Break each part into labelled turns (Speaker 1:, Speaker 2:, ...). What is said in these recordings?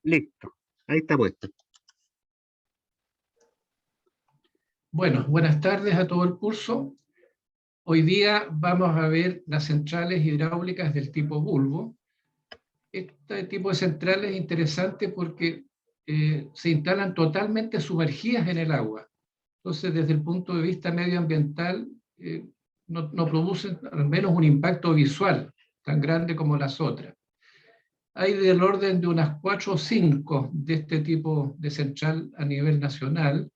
Speaker 1: Listo, ahí está puesto.
Speaker 2: Bueno, buenas tardes a todo el curso. Hoy día vamos a ver las centrales hidráulicas del tipo bulbo. Este tipo de centrales es interesante porque se instalan totalmente sumergidas en el agua. Entonces, desde el punto de vista medioambiental, no producen al menos un impacto visual tan grande como las otras. Hay del orden de unas 4 o 5 de este tipo de central a nivel nacional.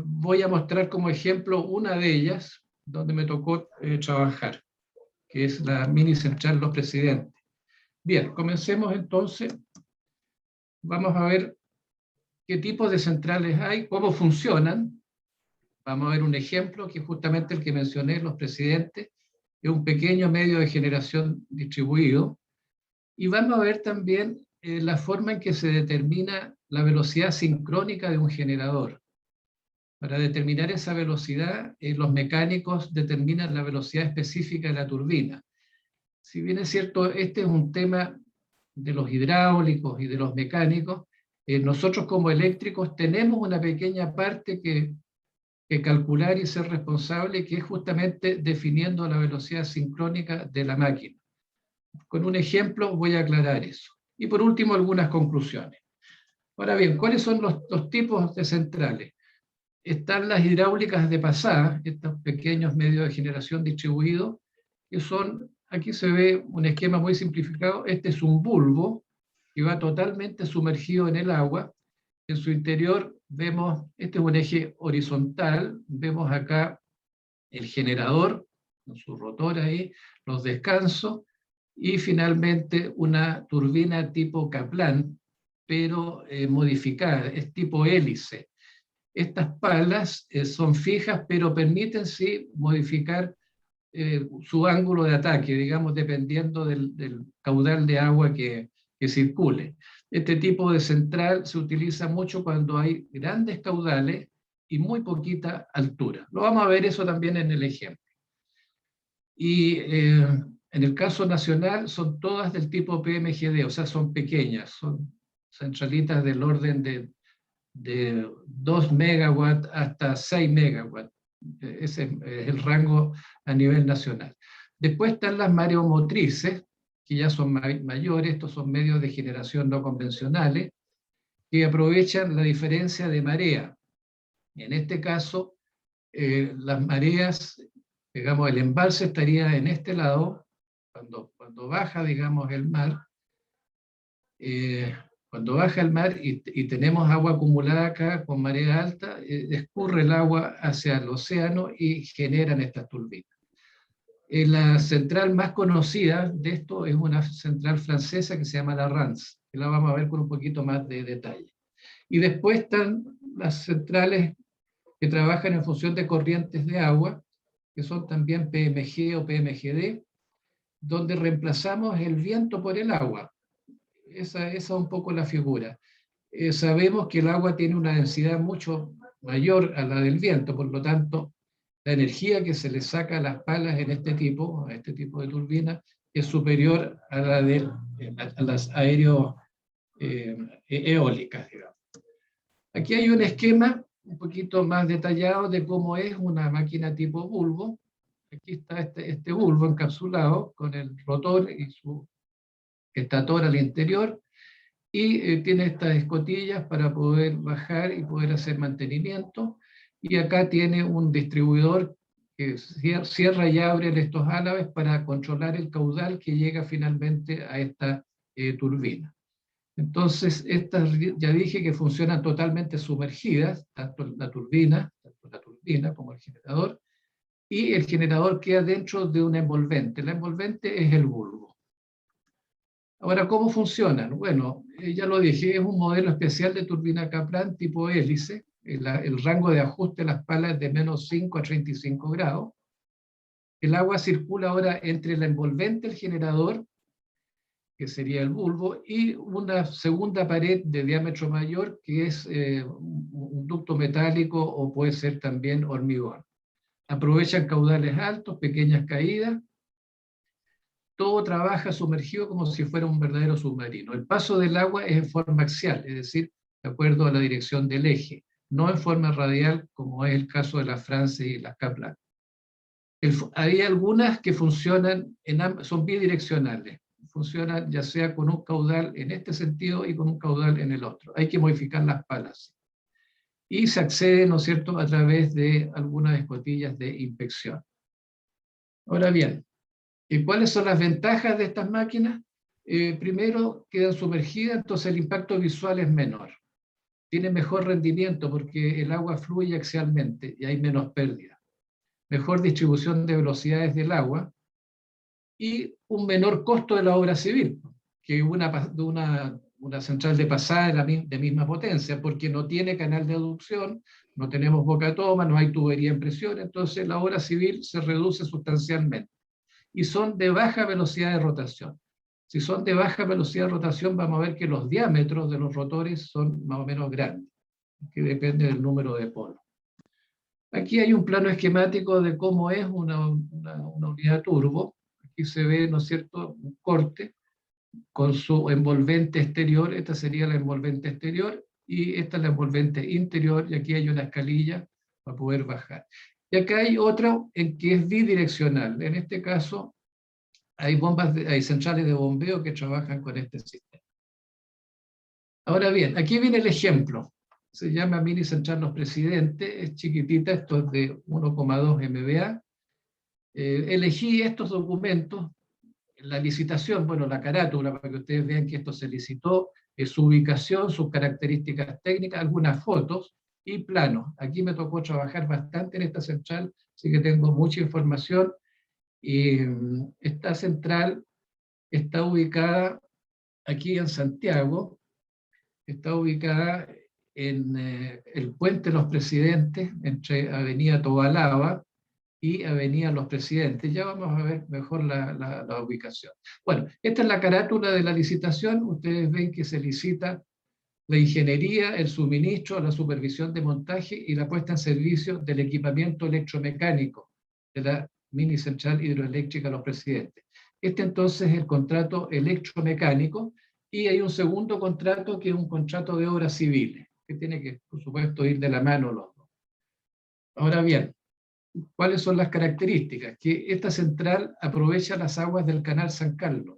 Speaker 2: Voy a mostrar como ejemplo una de ellas, donde me tocó trabajar, que es la mini central Los Presidentes. Bien, comencemos entonces. Vamos a ver qué tipos de centrales hay, cómo funcionan. Vamos a ver un ejemplo, que es justamente el que mencioné, Los Presidentes, es un pequeño medio de generación distribuido. Y vamos a ver también la forma en que se determina la velocidad sincrónica de un generador. Para determinar esa velocidad, los mecánicos determinan la velocidad específica de la turbina. Si bien es cierto, este es un tema de los hidráulicos y de los mecánicos, nosotros como eléctricos tenemos una pequeña parte que calcular y ser responsable, que es justamente definiendo la velocidad sincrónica de la máquina. Con un ejemplo voy a aclarar eso. Y por último, algunas conclusiones. Ahora bien, ¿cuáles son los tipos de centrales? Están las hidráulicas de pasada, estos pequeños medios de generación distribuidos, que son, aquí se ve un esquema muy simplificado, este es un bulbo que va totalmente sumergido en el agua. En su interior vemos, este es un eje horizontal, vemos acá el generador, con su rotor ahí, los descansos, y finalmente una turbina tipo Kaplan, pero modificada, es tipo hélice. Estas palas son fijas, pero permiten sí modificar su ángulo de ataque, digamos, dependiendo del caudal de agua que circule. Este tipo de central se utiliza mucho cuando hay grandes caudales y muy poquita altura. Lo vamos a ver eso también en el ejemplo. Y en el caso nacional son todas del tipo PMGD, o sea, son pequeñas, son centralitas del orden de 2 megawatts hasta 6 megawatts. Ese es el rango a nivel nacional. Después están las mareomotrices, que ya son mayores, estos son medios de generación no convencionales, que aprovechan la diferencia de marea. En este caso, las mareas, digamos, el embalse estaría en este lado, cuando baja, digamos, el mar, cuando baja el mar y tenemos agua acumulada acá con marea alta, escurre el agua hacia el océano y generan estas turbinas. La central más conocida de esto es una central francesa que se llama la RANS, que la vamos a ver con un poquito más de detalle. Y después están las centrales que trabajan en función de corrientes de agua, que son también PMG o PMGD, donde reemplazamos el viento por el agua. Esa es un poco la figura. Sabemos que el agua tiene una densidad mucho mayor a la del viento, por lo tanto, la energía que se le saca a las palas a este tipo de turbina, es superior a la de a las aéreos eólicas, digamos. Aquí hay un esquema un poquito más detallado de cómo es una máquina tipo bulbo. Aquí está este bulbo encapsulado con el rotor y su estator al interior, y tiene estas escotillas para poder bajar y poder hacer mantenimiento, y acá tiene un distribuidor que cierra y abre estos álabes para controlar el caudal que llega finalmente a esta turbina. Entonces, estas ya dije que funcionan totalmente sumergidas, tanto la turbina como el generador, y el generador queda dentro de una envolvente. La envolvente es el bulbo. Ahora, ¿cómo funcionan? Bueno, ya lo dije, es un modelo especial de turbina Kaplan tipo hélice. El rango de ajuste de las palas es de menos 5 a 35 grados. El agua circula ahora entre la envolvente, el generador, que sería el bulbo, y una segunda pared de diámetro mayor, que es un ducto metálico o puede ser también hormigón. Aprovechan caudales altos, pequeñas caídas. todo trabaja sumergido como si fuera un verdadero submarino. El paso del agua es en forma axial, es decir, de acuerdo a la dirección del eje, no en forma radial, como es el caso de la France y la Kaplan. Hay algunas que funcionan, son bidireccionales, funcionan ya sea con un caudal en este sentido y con un caudal en el otro. Hay que modificar las palas. Y se accede, ¿no es cierto?, a través de algunas escotillas de inspección. Ahora bien, ¿y cuáles son las ventajas de estas máquinas? Primero, quedan sumergidas, entonces el impacto visual es menor. Tiene mejor rendimiento porque el agua fluye axialmente y hay menos pérdida. Mejor distribución de velocidades del agua y un menor costo de la obra civil que una central de pasada de misma potencia, porque no tiene canal de aducción, no tenemos boca toma, no hay tubería en presión, entonces la obra civil se reduce sustancialmente. Y son de baja velocidad de rotación. Si son de baja velocidad de rotación, vamos a ver que los diámetros de los rotores son más o menos grandes, que depende del número de polos. Aquí hay un plano esquemático de cómo es una unidad turbo. Aquí se ve, ¿no es cierto?, un corte con su envolvente exterior. Esta sería la envolvente exterior y esta es la envolvente interior, y aquí hay una escalilla para poder bajar. Y acá hay otra en que es bidireccional. En este caso hay centrales de bombeo que trabajan con este sistema. Ahora bien, aquí viene el ejemplo. Se llama Mini Central Los Presidentes, es chiquitita, esto es de 1,2 MVA. Elegí estos documentos, la licitación, bueno, la carátula, para que ustedes vean que esto se licitó, su ubicación, sus características técnicas, algunas fotos y planos. Aquí me tocó trabajar bastante en esta central, así que tengo mucha información. Y esta central está ubicada aquí en Santiago, está ubicada en el Puente Los Presidentes, entre Avenida Tobalaba y Avenida Los Presidentes. Ya vamos a ver mejor la ubicación. Bueno, esta es la carátula de la licitación. Ustedes ven que se licita la ingeniería, el suministro, la supervisión de montaje y la puesta en servicio del equipamiento electromecánico de la mini central hidroeléctrica Los Presidentes. Este entonces es el contrato electromecánico, y hay un segundo contrato que es un contrato de obras civiles, que tiene que, por supuesto, ir de la mano los dos. Ahora bien, ¿cuáles son las características? Que esta central aprovecha las aguas del canal San Carlos.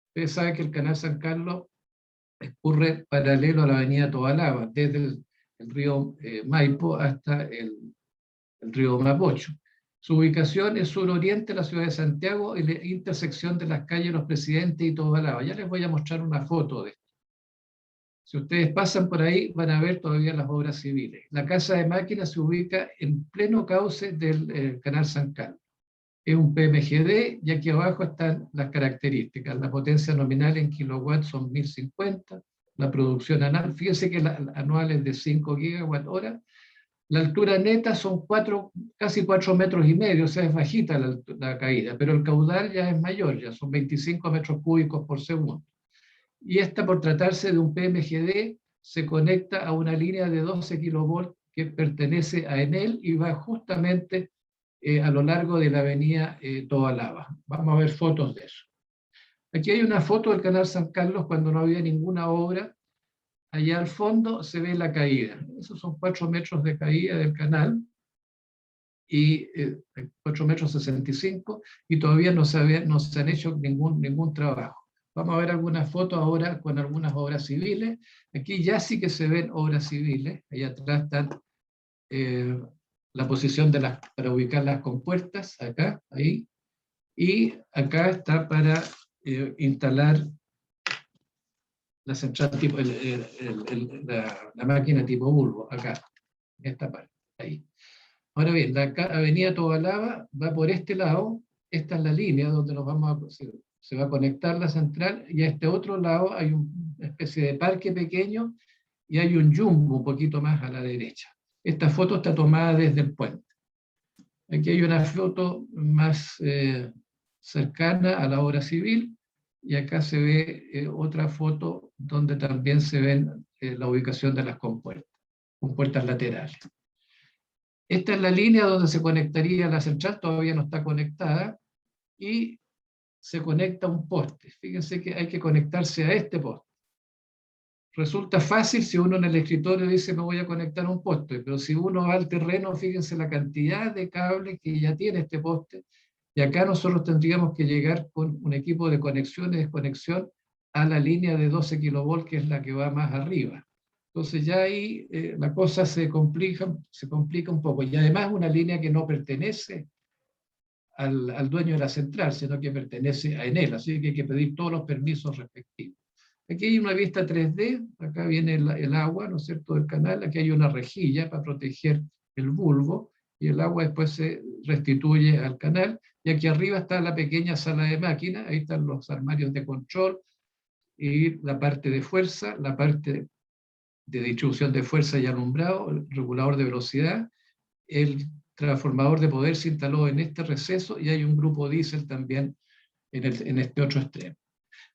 Speaker 2: Ustedes saben que el canal San Carlos escurre paralelo a la avenida Tobalaba, desde el río Maipo hasta el río Mapocho. Su ubicación es suroriente de la ciudad de Santiago, en la intersección de las calles Los Presidentes y Tobalaba. Ya les voy a mostrar una foto de esto. Si ustedes pasan por ahí, van a ver todavía las obras civiles. La casa de máquinas se ubica en pleno cauce del canal San Carlos. Es un PMGD, y aquí abajo están las características. La potencia nominal en kilowatts son 1050, la producción anual, fíjense que la anual es de 5 gigawatt hora. La altura neta son casi 4,5 metros, o sea, es bajita la caída, pero el caudal ya es mayor, ya son 25 metros cúbicos por segundo. Y esta, por tratarse de un PMGD, se conecta a una línea de 12 kilovolts que pertenece a Enel y va justamente a lo largo de la avenida Tobalaba. Vamos a ver fotos de eso. Aquí hay una foto del canal San Carlos cuando no había ninguna obra. Allá al fondo se ve la caída. Esos son 4 metros de caída del canal, y 4 metros 65, y todavía no se han hecho ningún trabajo. Vamos a ver algunas fotos ahora con algunas obras civiles. Aquí ya sí que se ven obras civiles. Allá atrás están la posición para ubicar las compuertas, acá, ahí. Y acá está para instalar la central tipo, la máquina tipo bulbo, acá, en esta parte, ahí. Ahora bien, la avenida Tobalaba va por este lado, esta es la línea donde se va a conectar la central, y a este otro lado hay una especie de parque pequeño, y hay un jumbo un poquito más a la derecha. Esta foto está tomada desde el puente. Aquí hay una foto más cercana a la obra civil, y acá se ve otra foto donde también se ven la ubicación de las compuertas laterales. Esta es la línea donde se conectaría la central, todavía no está conectada, y se conecta un poste. Fíjense que hay que conectarse a este poste. Resulta fácil si uno en el escritorio dice me voy a conectar a un poste, pero si uno va al terreno, fíjense la cantidad de cables que ya tiene este poste, y acá nosotros tendríamos que llegar con un equipo de conexión y desconexión a la línea de 12 kilovolts, que es la que va más arriba. Entonces ya ahí la cosa se complica un poco, y además una línea que no pertenece al dueño de la central, sino que pertenece a Enel, así que hay que pedir todos los permisos respectivos. Aquí hay una vista 3D, acá viene el agua, ¿no es cierto?, del canal, aquí hay una rejilla para proteger el bulbo, y el agua después se restituye al canal, y aquí arriba está la pequeña sala de máquinas, ahí están los armarios de control, y la parte de fuerza, la parte de distribución de fuerza y alumbrado, el regulador de velocidad, el transformador de poder se instaló en este receso, y hay un grupo diésel también en este otro extremo.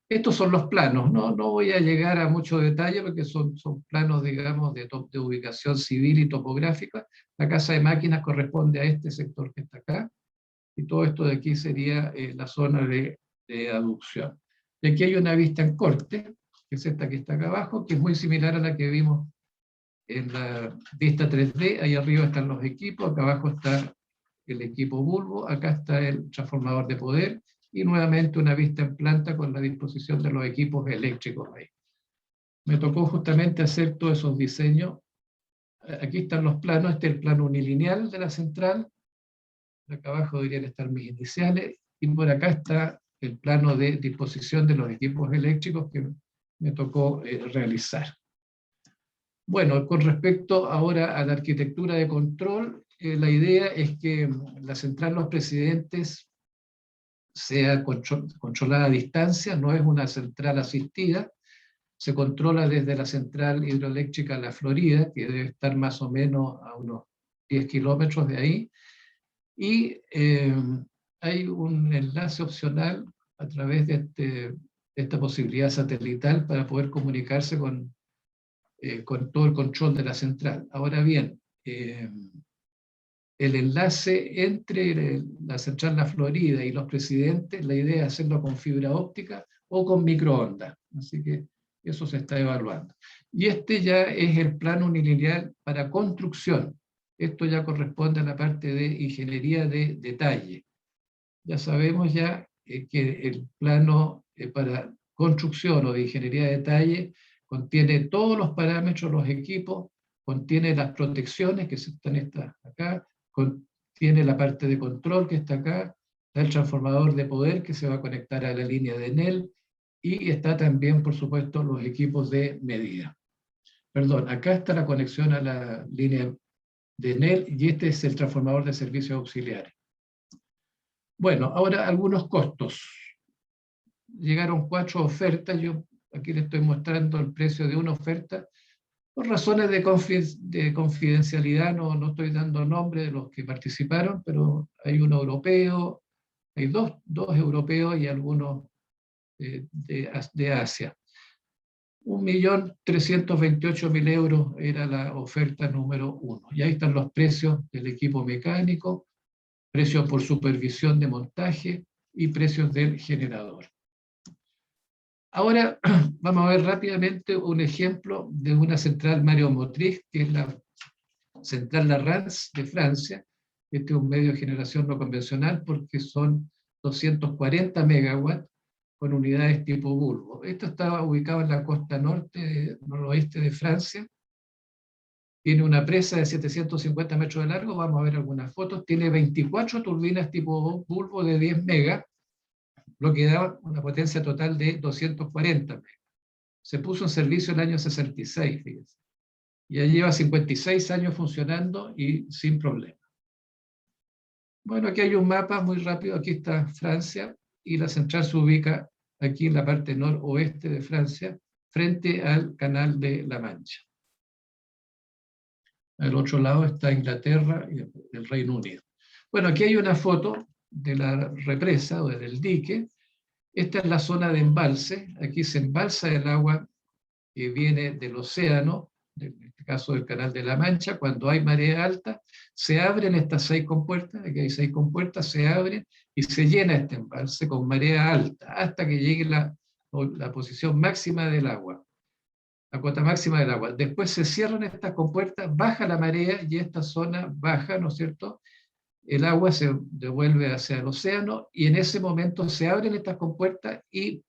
Speaker 2: Estos son los planos, no voy a llegar a mucho detalle porque son planos, digamos, de ubicación civil y topográfica. La casa de máquinas corresponde a este sector que está acá, y todo esto de aquí sería la zona de aducción. Y aquí hay una vista en corte, que es esta que está acá abajo, que es muy similar a la que vimos en la vista 3D. Ahí arriba están los equipos, acá abajo está el equipo bulbo, acá está el transformador de poder, y nuevamente una vista en planta con la disposición de los equipos eléctricos ahí. Me tocó justamente hacer todos esos diseños. Aquí están los planos, este es el plano unilineal de la central, acá abajo deberían estar mis iniciales, y por acá está el plano de disposición de los equipos eléctricos que me tocó realizar. Bueno, con respecto ahora a la arquitectura de control, la idea es que la central Los Presidentes sea controlada a distancia, no es una central asistida, se controla desde la central hidroeléctrica La Florida, que debe estar más o menos a unos 10 kilómetros de ahí, y hay un enlace opcional a través de esta posibilidad satelital para poder comunicarse con todo el control de la central. Ahora bien, el enlace entre la central La Florida y Los Presidentes, la idea es hacerlo con fibra óptica o con microondas, así que eso se está evaluando. Y este ya es el plano unilineal para construcción. Esto ya corresponde a la parte de ingeniería de detalle. Ya sabemos ya que el plano para construcción o de ingeniería de detalle contiene todos los parámetros, los equipos, contiene las protecciones que están acá, contiene la parte de control que está acá, está el transformador de poder que se va a conectar a la línea de Enel, y está también, por supuesto, los equipos de medida. Perdón, acá está la conexión a la línea de Enel, y este es el transformador de servicios auxiliares. Bueno, ahora algunos costos. Llegaron 4 ofertas, yo aquí les estoy mostrando el precio de una oferta. Por razones de confidencialidad no estoy dando nombre de los que participaron, pero hay uno europeo, hay dos europeos y algunos de Asia. 1.328.000 euros era la oferta número 1. Y ahí están los precios del equipo mecánico, precios por supervisión de montaje y precios del generador. Ahora vamos a ver rápidamente un ejemplo de una central mareomotriz, que es la central La Rance de Francia. Este es un medio de generación no convencional porque son 240 megawatts con unidades tipo bulbo. Esto está ubicado en la costa noroeste de Francia. Tiene una presa de 750 metros de largo, vamos a ver algunas fotos. Tiene 24 turbinas tipo bulbo de 10 megas, lo que da una potencia total de 240 megas. Se puso en servicio en el año 66, fíjense. Ya lleva 56 años funcionando y sin problema. Bueno, aquí hay un mapa muy rápido. Aquí está Francia, y la central se ubica aquí en la parte noroeste de Francia, frente al Canal de la Mancha. Al otro lado está Inglaterra y el Reino Unido. Bueno, aquí hay una foto de la represa o del dique. Esta es la zona de embalse. Aquí se embalsa el agua que viene del océano en este caso del Canal de la Mancha, cuando hay marea alta, se abren estas 6 compuertas, aquí hay 6 compuertas, se abren y se llena este embalse con marea alta, hasta que llegue la posición máxima del agua, la cota máxima del agua. Después se cierran estas compuertas, baja la marea y esta zona baja, ¿no es cierto? El agua se devuelve hacia el océano y en ese momento se abren estas compuertas y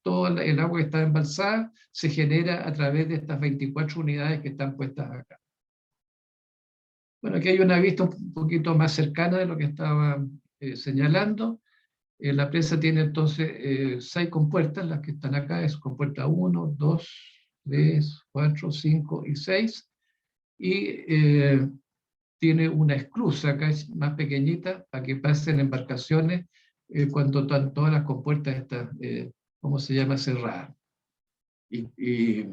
Speaker 2: todo el agua que está embalsada se genera a través de estas 24 unidades que están puestas acá. Bueno, aquí hay una vista un poquito más cercana de lo que estaba señalando. La presa tiene entonces 6 compuertas, las que están acá es compuerta 1, 2, 3, 4, 5 y 6. Y tiene una esclusa acá, es más pequeñita, para que pasen embarcaciones cuando están todas las compuertas están, ¿cómo se llama?, cerradas. Y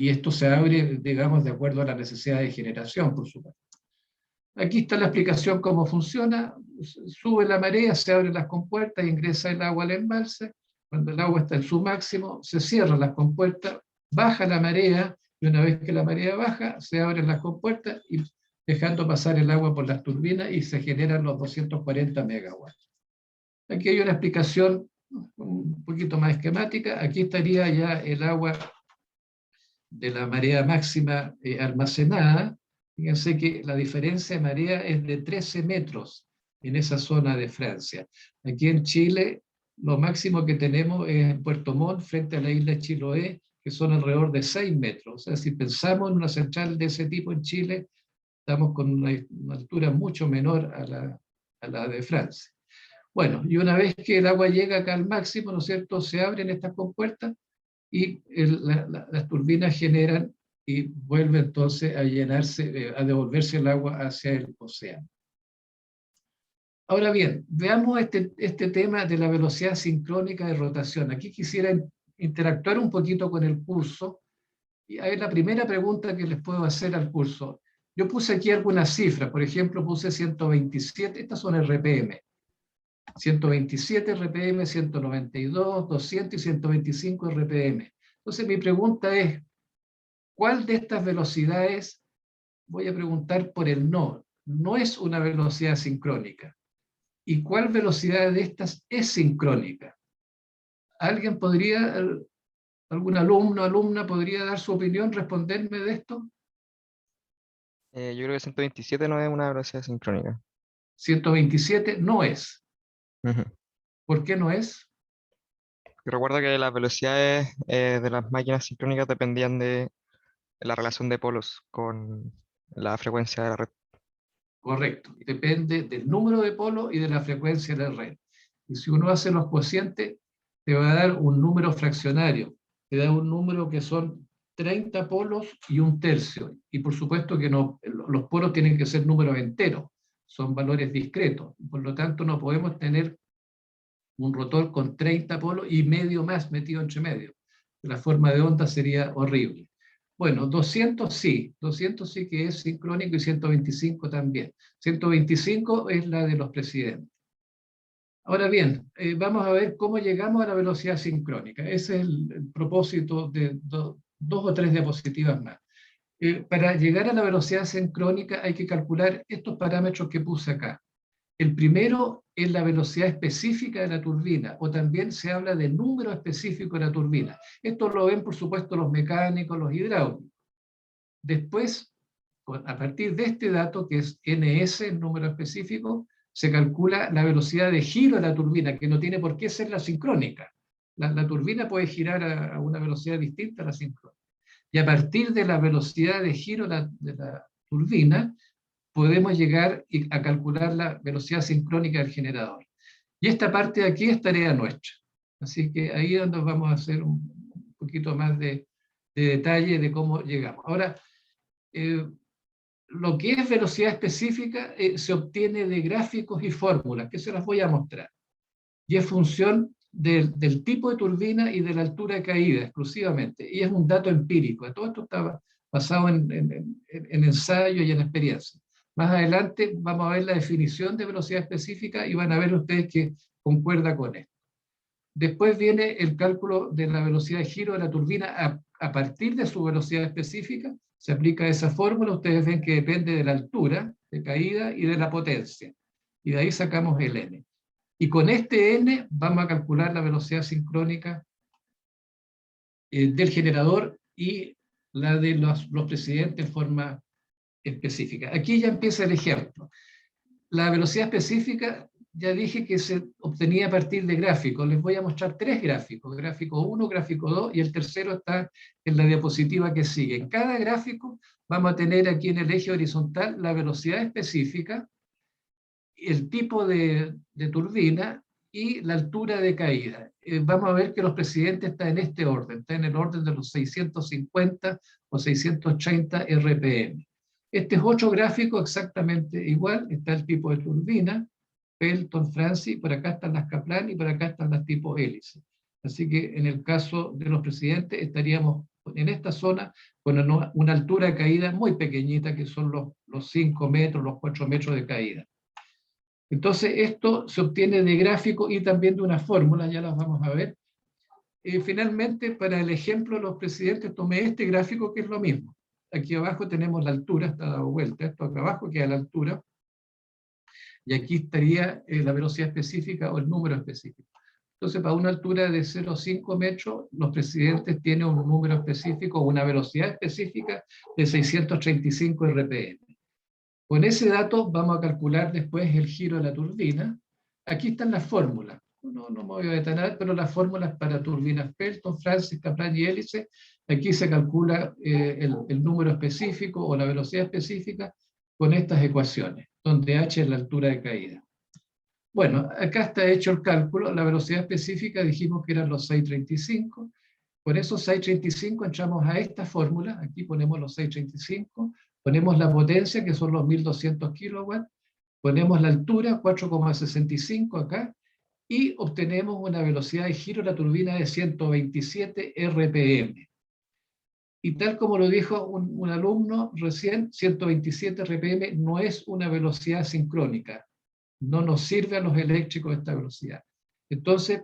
Speaker 2: esto se abre, digamos, de acuerdo a la necesidad de generación, por supuesto. Aquí está la explicación cómo funciona. Sube la marea, se abren las compuertas, ingresa el agua al embalse. Cuando el agua está en su máximo, se cierran las compuertas, baja la marea, y una vez que la marea baja, se abren las compuertas y dejando pasar el agua por las turbinas y se generan los 240 megawatts. Aquí hay una explicación un poquito más esquemática. Aquí estaría ya el agua de la marea máxima almacenada. Fíjense que la diferencia de marea es de 13 metros en esa zona de Francia. Aquí en Chile, lo máximo que tenemos es en Puerto Montt, frente a la isla de Chiloé, que son alrededor de 6 metros. O sea, si pensamos en una central de ese tipo en Chile, estamos con una altura mucho menor a la de Francia. Bueno, y una vez que el agua llega acá al máximo, ¿no es cierto?, se abren estas compuertas y las turbinas generan y vuelve entonces a llenarse, a devolverse el agua hacia el océano. Ahora bien, veamos este tema de la velocidad sincrónica de rotación. Aquí quisiera interactuar un poquito con el curso. Y ahí la primera pregunta que les puedo hacer al curso. Yo puse aquí algunas cifras, por ejemplo, puse 127, estas son RPM. 127 RPM, 192, 200 y 125 RPM. Entonces mi pregunta es, ¿cuál de estas velocidades, voy a preguntar por el no es una velocidad sincrónica? ¿Y cuál velocidad de estas es sincrónica? ¿Alguien podría, algún alumno, alumna podría dar su opinión, responderme de esto?
Speaker 3: Yo creo que 127 no es una velocidad sincrónica.
Speaker 2: 127 no es.
Speaker 3: Ujú.
Speaker 2: ¿Por qué no es?
Speaker 3: Y recuerda que las velocidades de las máquinas sincrónicas dependían de la relación de polos con la frecuencia de la red.
Speaker 2: Correcto. Depende del número de polos y de la frecuencia de la red. Y si uno hace los cocientes, te va a dar un número fraccionario. Te da un número que son 30 polos y 1/3. Y por supuesto que no, los polos tienen que ser números enteros. Son valores discretos. Por lo tanto, no podemos tener un rotor con 30 polos y medio más metido entre medio. La forma de onda sería horrible. Bueno, 200 sí que es sincrónico y 125 también. 125 es la de los presidentes. Ahora bien, vamos a ver cómo llegamos a la velocidad sincrónica. Ese es el propósito de dos o tres diapositivas más. Para llegar a la velocidad sincrónica hay que calcular estos parámetros que puse acá. El primero es la velocidad específica de la turbina, o también se habla de número específico de la turbina. Esto lo ven, por supuesto, los mecánicos, los hidráulicos. Después, a partir de este dato, que es NS, el número específico, se calcula la velocidad de giro de la turbina, que no tiene por qué ser la sincrónica. La turbina puede girar a una velocidad distinta a la sincrónica. Y a partir de la velocidad de giro de la turbina, podemos llegar a calcular la velocidad sincrónica del generador. Y esta parte de aquí es tarea nuestra. Así que ahí es donde vamos a hacer un poquito más de detalle de cómo llegamos. Ahora, lo que es velocidad específica se obtiene de gráficos y fórmulas, que se las voy a mostrar. Y es función del tipo de turbina y de la altura de caída exclusivamente. Y es un dato empírico. Todo esto está basado en ensayo y en experiencia. Más adelante vamos a ver la definición de velocidad específica y van a ver ustedes que concuerda con esto. Después viene el cálculo de la velocidad de giro de la turbina a partir de su velocidad específica. Se aplica esa fórmula, ustedes ven que depende de la altura de caída y de la potencia. Y de ahí sacamos el n. Y con este n vamos a calcular la velocidad sincrónica del generador y la de los presidentes en forma específica. Aquí ya empieza el ejemplo. La velocidad específica, ya dije que se obtenía a partir de gráficos. Les voy a mostrar 3 gráficos. Gráfico 1, gráfico 2 y el tercero está en la diapositiva que sigue. En cada gráfico vamos a tener aquí en el eje horizontal la velocidad específica, el tipo de turbina y la altura de caída. Vamos a ver que los presidentes están en este orden, está en el orden de los 650 o 680 RPM. Este es otro gráfico exactamente igual, está el tipo de turbina, Pelton, Francis, por acá están las Kaplan y por acá están las tipo hélice. Así que en el caso de los presidentes estaríamos en esta zona con una altura de caída muy pequeñita, que son los 5 metros, los 4 metros de caída. Entonces esto se obtiene de gráfico y también de una fórmula, ya las vamos a ver. Finalmente, para el ejemplo de los presidentes, tomé este gráfico que es lo mismo. Aquí abajo tenemos la altura, está dado vuelta, esto acá abajo queda la altura, y aquí estaría la velocidad específica o el número específico. Entonces, para una altura de 0,5 metros, los presidentes tienen un número específico, una velocidad específica de 635 RPM. Con ese dato vamos a calcular después el giro de la turbina. Aquí están las fórmulas. No me voy a detener, pero las fórmulas para turbinas Pelton, Francis, Kaplan y hélice. Aquí se calcula el número específico o la velocidad específica con estas ecuaciones, donde h es la altura de caída. Bueno, acá está hecho el cálculo. La velocidad específica dijimos que eran los 635. Por esos 635 entramos a esta fórmula. Aquí ponemos los 635. Ponemos la potencia, que son los 1200 kilowatts. Ponemos la altura, 4,65 acá. Y obtenemos una velocidad de giro de la turbina de 127 RPM. Y tal como lo dijo un alumno recién, 127 RPM no es una velocidad sincrónica. No nos sirve a los eléctricos esta velocidad. Entonces,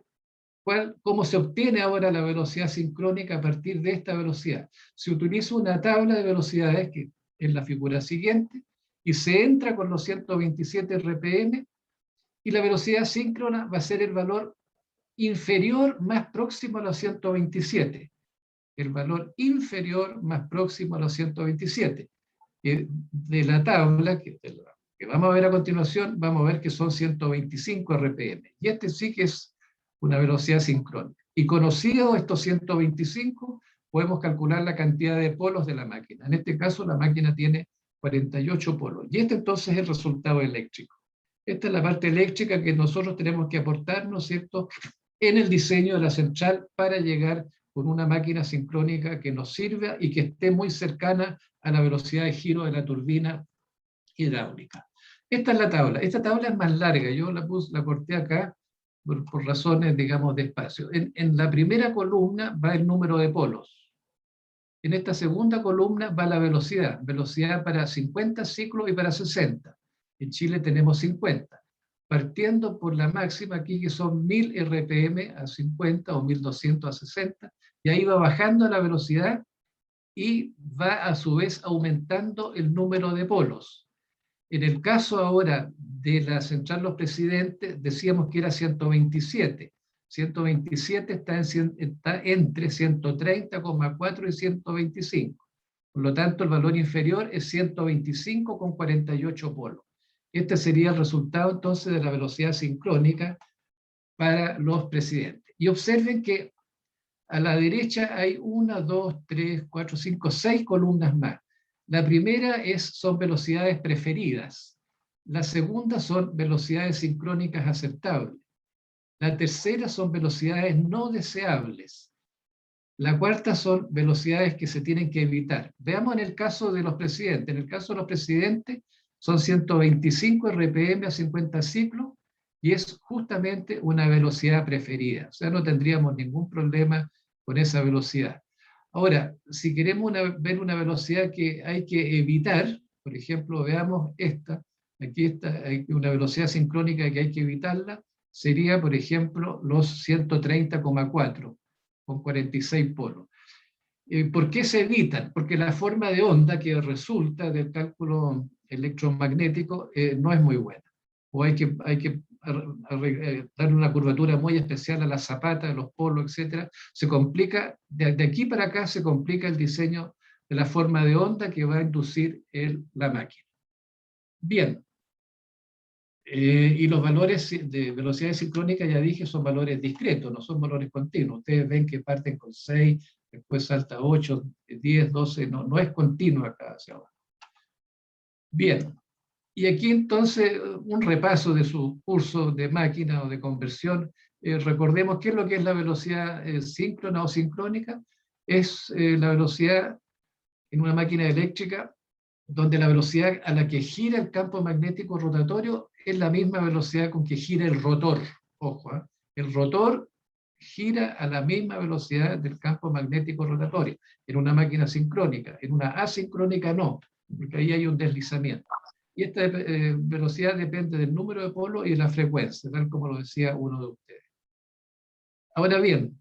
Speaker 2: ¿cómo se obtiene ahora la velocidad sincrónica a partir de esta velocidad? Se utiliza una tabla de velocidades, que es la figura siguiente, y se entra con los 127 RPM, y la velocidad síncrona va a ser el valor inferior más próximo a los 127. El valor inferior más próximo a los 127. De la tabla, que vamos a ver a continuación, vamos a ver que son 125 RPM. Y este sí que es una velocidad sincrónica. Y conocidos estos 125, podemos calcular la cantidad de polos de la máquina. En este caso, la máquina tiene 48 polos. Y este entonces es el resultado eléctrico. Esta es la parte eléctrica que nosotros tenemos que aportar, ¿no es cierto?, en el diseño de la central para llegar con una máquina sincrónica que nos sirva y que esté muy cercana a la velocidad de giro de la turbina hidráulica. Esta es la tabla. Esta tabla es más larga. Yo la corté acá por razones, digamos, de espacio. En la primera columna va el número de polos. En esta segunda columna va la velocidad. Velocidad para 50 ciclos y para 60. En Chile tenemos 50. Partiendo por la máxima aquí, que son 1000 RPM a 50 o 1200 a 60, y ahí va bajando la velocidad y va a su vez aumentando el número de polos. En el caso ahora de la central Los Presidentes, decíamos que era 127. 127 está entre 130,4 y 125. Por lo tanto, el valor inferior es 125,48 polos. Este sería el resultado entonces de la velocidad sincrónica para Los Presidentes. Y observen que a la derecha hay 1, 2, 3, 4, 5, 6 columnas más. La primera son velocidades preferidas. La segunda son velocidades sincrónicas aceptables. La tercera son velocidades no deseables. La cuarta son velocidades que se tienen que evitar. Veamos en el caso de Los Presidentes. En el caso de Los Presidentes son 125 RPM a 50 ciclos y es justamente una velocidad preferida. O sea, no tendríamos ningún problema con esa velocidad. Ahora, si queremos ver una velocidad que hay que evitar, por ejemplo, veamos esta. Aquí está, hay una velocidad sincrónica que hay que evitarla. sería, por ejemplo, los 130,4, con 46 polos. ¿Por qué se evitan? Porque la forma de onda que resulta del cálculo electromagnético no es muy buena. O hay que darle una curvatura muy especial a la zapata, a los polos, etc. Se complica, de aquí para acá se complica el diseño de la forma de onda que va a inducir la máquina. Bien. Y los valores de velocidad sincrónica, ya dije, son valores discretos, no son valores continuos. Ustedes ven que parten con 6, después salta a 8, 10, 12, no es continuo acá hacia abajo. Bien, y aquí entonces un repaso de su curso de máquina o de conversión. Recordemos qué es lo que es la velocidad síncrona o sincrónica. Es la velocidad en una máquina eléctrica donde la velocidad a la que gira el campo magnético rotatorio es la misma velocidad con que gira el rotor. Ojo, ¿eh? El rotor gira a la misma velocidad del campo magnético rotatorio, en una máquina sincrónica. En una asincrónica no, porque ahí hay un deslizamiento. Y esta velocidad depende del número de polos y de la frecuencia, tal como lo decía uno de ustedes. Ahora bien,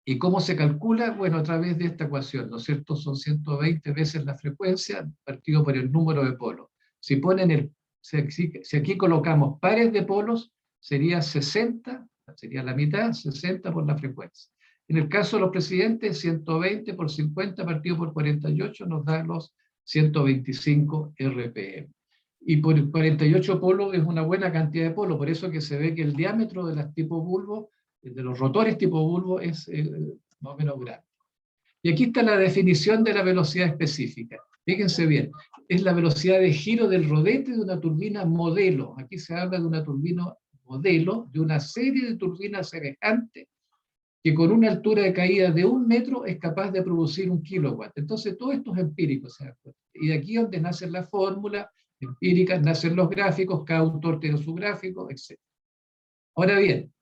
Speaker 2: ¿y cómo se calcula? Bueno, a través de esta ecuación, ¿no es cierto? Son 120 veces la frecuencia partido por el número de polos. Si aquí colocamos pares de polos, sería 60, sería la mitad, 60 por la frecuencia. En el caso de los presidentes, 120 por 50 partido por 48 nos da los 125 RPM. Y por 48 polos es una buena cantidad de polos, por eso que se ve que el diámetro de las tipo bulbo, de los rotores tipo bulbo, es más o menos grande. Y aquí está la definición de la velocidad específica. Fíjense bien, es la velocidad de giro del rodete de una turbina modelo. Aquí se habla de una turbina modelo, de una serie de turbinas semejantes que con una altura de caída de 1 metro es capaz de producir 1 kilowatt. Entonces, todo esto es empírico, ¿se dan cuenta? Y de aquí es donde nacen las fórmulas empíricas, nacen los gráficos, cada autor tiene su gráfico, etc. Ahora bien,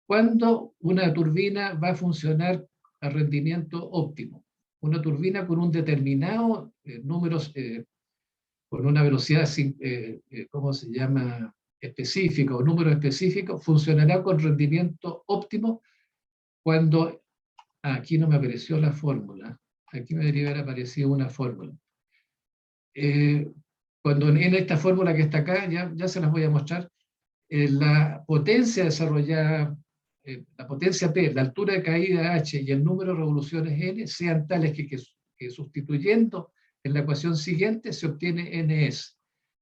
Speaker 2: ¿cuándo una turbina va a funcionar a rendimiento óptimo? Una turbina con un determinado número, con una velocidad, ¿cómo se llama? Específica o número específico, funcionará con rendimiento óptimo cuando, aquí no me apareció la fórmula, aquí me debería haber aparecido una fórmula. Cuando en esta fórmula que está acá, ya se las voy a mostrar, la potencia desarrollada, la potencia P, la altura de caída H y el número de revoluciones N sean tales que sustituyendo en la ecuación siguiente se obtiene NS.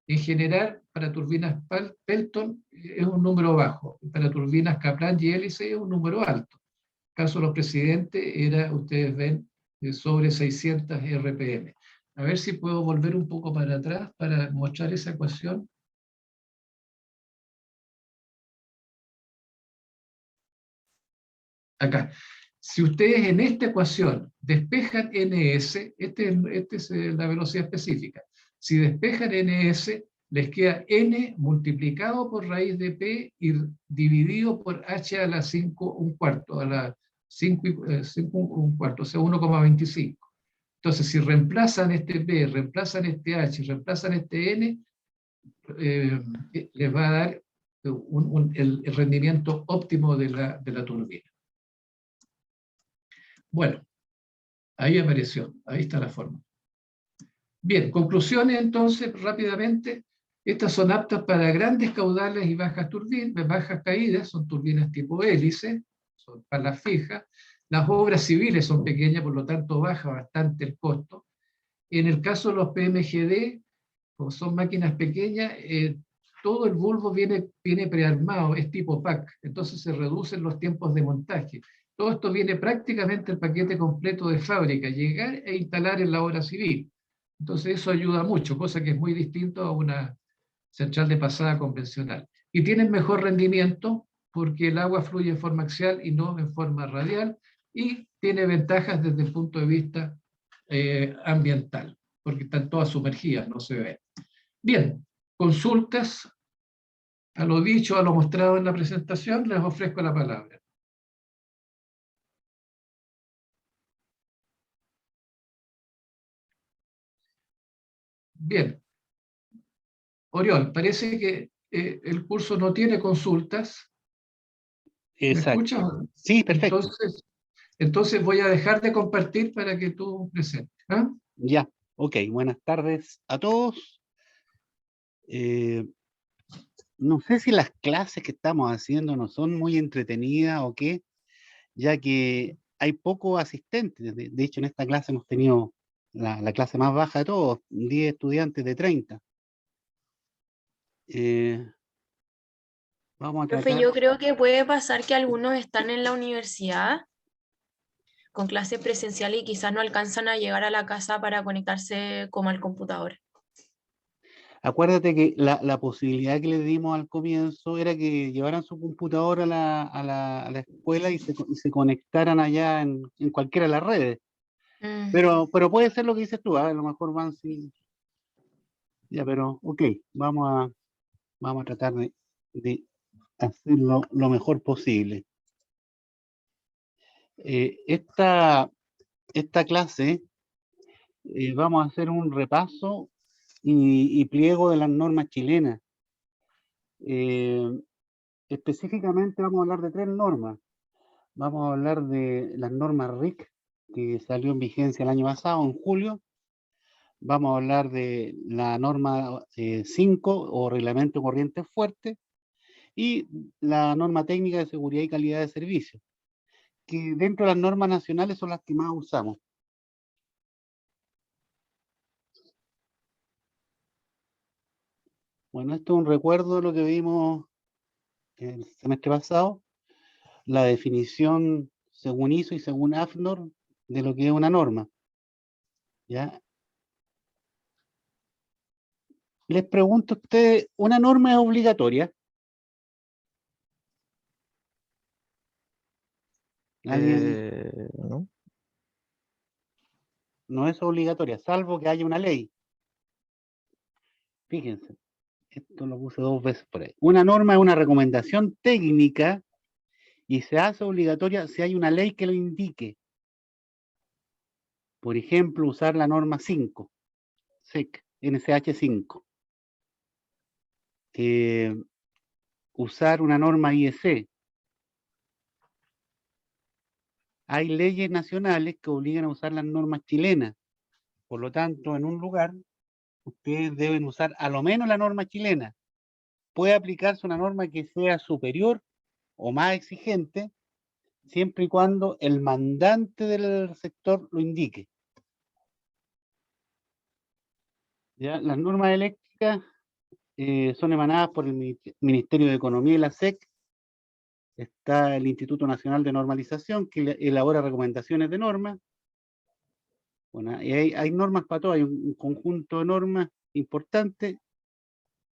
Speaker 2: En general, para turbinas Pelton es un número bajo, para turbinas Kaplan y hélice es un número alto. En el caso de los presidentes era, ustedes ven, sobre 600 RPM. A ver si puedo volver un poco para atrás para mostrar esa ecuación. Acá. Si ustedes en esta ecuación despejan NS, esta es la velocidad específica. Si despejan NS, les queda N multiplicado por raíz de P y dividido por H a la 5 un cuarto, a la 5 un cuarto, o sea, 1,25. Entonces, si reemplazan este P, reemplazan este H, reemplazan este N, les va a dar el rendimiento óptimo de la turbina. Bueno, ahí apareció, ahí está la forma. Bien, conclusiones entonces, rápidamente. Estas son aptas para grandes caudales y bajas caídas, son turbinas tipo hélice, son palas fijas. Las obras civiles son pequeñas, por lo tanto baja bastante el costo. En el caso de los PMGD, como son máquinas pequeñas, todo el bulbo viene prearmado, es tipo pack, entonces se reducen los tiempos de montaje. Todo esto viene prácticamente el paquete completo de fábrica, llegar e instalar en la obra civil. Entonces eso ayuda mucho, cosa que es muy distinto a una central de pasada convencional. Y tienen mejor rendimiento porque el agua fluye en forma axial y no en forma radial, y tiene ventajas desde el punto de vista ambiental, porque están todas sumergidas, no se ven. Bien, consultas a lo dicho, a lo mostrado en la presentación, les ofrezco la palabra. Bien. Oriol, parece que el curso no tiene consultas. ¿Me
Speaker 1: Exacto.
Speaker 2: escuchas?
Speaker 1: Sí, perfecto.
Speaker 2: Entonces voy a dejar de compartir para que tú presentes. ¿Ah?
Speaker 1: Ya. Ok, buenas tardes a todos. Eh, no sé si las clases que estamos haciendo no son muy entretenidas o qué, ya que hay pocos asistentes. De hecho, en esta clase hemos tenido la clase más baja de todos, 10 estudiantes de 30. Eh, vamos a
Speaker 4: Profe,
Speaker 1: tratar.
Speaker 4: yo creo que puede pasar que algunos están en la universidad con clases presenciales y quizás no alcanzan a llegar a la casa para conectarse como al computador.
Speaker 1: Acuérdate que la posibilidad que le dimos al comienzo era que llevaran su computadora a la escuela y se conectaran allá en cualquiera de las redes. Pero puede ser lo que dices tú, ¿ah? A lo mejor van sin. Ya, pero ok, vamos a tratar de hacerlo lo mejor posible. Esta clase vamos a hacer un repaso y pliego de las normas chilenas. Eh, Específicamente vamos a hablar de 3 normas. Vamos a hablar de las normas RIC, que salió en vigencia el año pasado, en julio. Vamos a hablar de la norma 5 o reglamento de corriente fuerte y la norma técnica de seguridad y calidad de servicio, que dentro de las normas nacionales son las que más usamos. Bueno, esto es un recuerdo de lo que vimos el semestre pasado, la definición según ISO y según AFNOR de lo que es una norma. ¿Ya? Les pregunto a ustedes, ¿una norma es obligatoria? ¿Alguien?
Speaker 3: ¿No?
Speaker 1: No es obligatoria, salvo que haya una ley. Fíjense, esto lo puse 2 veces por ahí. Una norma es una recomendación técnica y se hace obligatoria si hay una ley que lo indique. Por ejemplo, usar la norma 5, SEC, NSH 5. Usar una norma IEC. Hay leyes nacionales que obligan a usar las normas chilenas. Por lo tanto, en un lugar, ustedes deben usar a lo menos la norma chilena. Puede aplicarse una norma que sea superior o más exigente, siempre y cuando el mandante del sector lo indique. ¿Ya? Las normas eléctricas son emanadas por el Ministerio de Economía y la SEC. Está el Instituto Nacional de Normalización, que elabora recomendaciones de normas. Bueno, y hay normas para todo, hay un conjunto de normas importantes,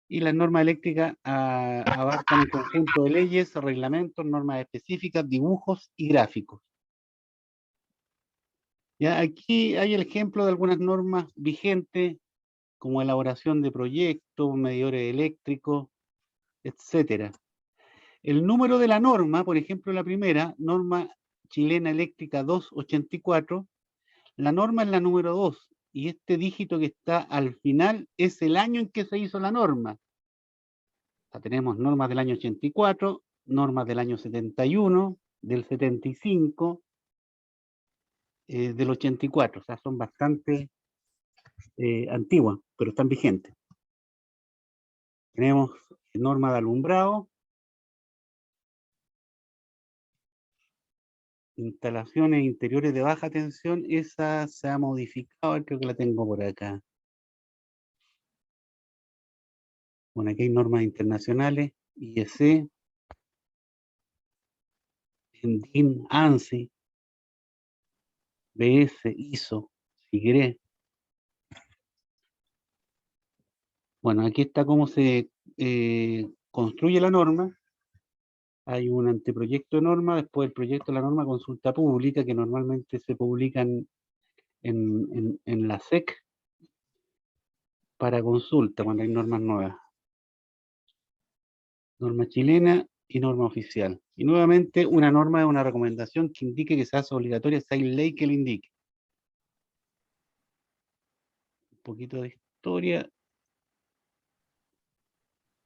Speaker 1: y las normas eléctricas abarcan un conjunto de leyes, reglamentos, normas específicas, dibujos y gráficos. Ya, aquí hay el ejemplo de algunas normas vigentes, como elaboración de proyectos, medidores eléctricos, etcétera. El número de la norma, por ejemplo, la primera, norma chilena eléctrica 284, la norma es la número 2, y este dígito que está al final es el año en que se hizo la norma. O sea, tenemos normas del año 84, normas del año 71, del 75, del 84, o sea, son bastante antiguas, pero están vigentes. Tenemos norma de alumbrado, instalaciones interiores de baja tensión, esa se ha modificado, creo que la tengo por acá. Bueno, aquí hay normas internacionales, IEC, DIN, ANSI, BS, ISO, SIGRE. Bueno, aquí está cómo se construye la norma. Hay un anteproyecto de norma, después el proyecto de la norma, consulta pública, que normalmente se publican en la SEC para consulta cuando hay normas nuevas. Norma chilena y norma oficial. Y nuevamente, una norma es una recomendación que indique que se hace obligatoria si hay ley que lo indique. Un poquito de historia.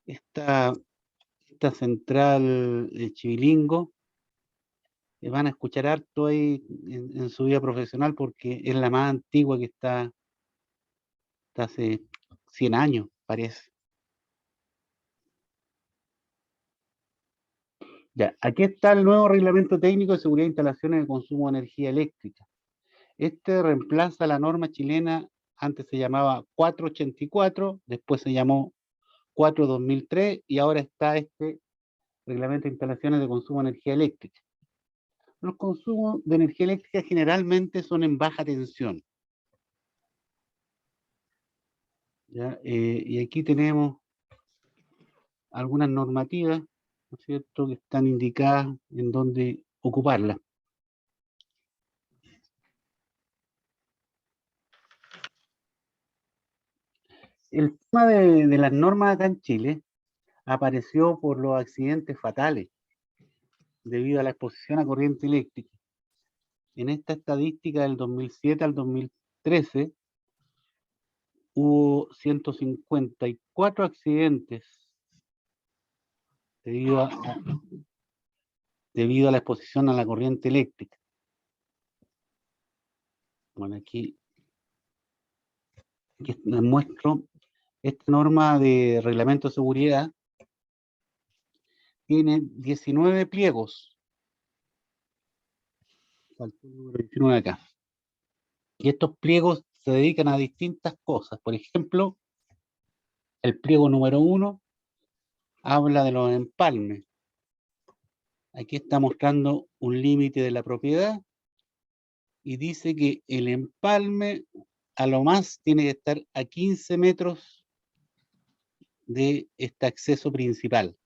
Speaker 1: Esta central de Chivilingo van a escuchar harto ahí en su vida profesional porque es la más antigua que está hace 100 años, parece. Ya, aquí está el nuevo Reglamento Técnico de Seguridad de Instalaciones de Consumo de Energía Eléctrica. Este reemplaza la norma chilena, antes se llamaba 484, después se llamó 4/2003 y ahora está este Reglamento de Instalaciones de Consumo de Energía Eléctrica. Los consumos de energía eléctrica generalmente son en baja tensión. ¿Ya? Y aquí tenemos algunas normativas, ¿no es cierto?, que están indicadas en dónde ocuparlas. El tema de las normas acá en Chile apareció por los accidentes fatales debido a la exposición a corriente eléctrica. En esta estadística del 2007 al 2013 hubo 154 accidentes debido a la exposición a la corriente eléctrica. Bueno, aquí les muestro esta norma de reglamento de seguridad. Tiene 19 pliegos. Faltó el número 19 acá. Y estos pliegos se dedican a distintas cosas. Por ejemplo, el pliego número 1 habla de los empalmes. Aquí está mostrando un límite de la propiedad y dice que el empalme a lo más tiene que estar a 15 metros de este acceso principal.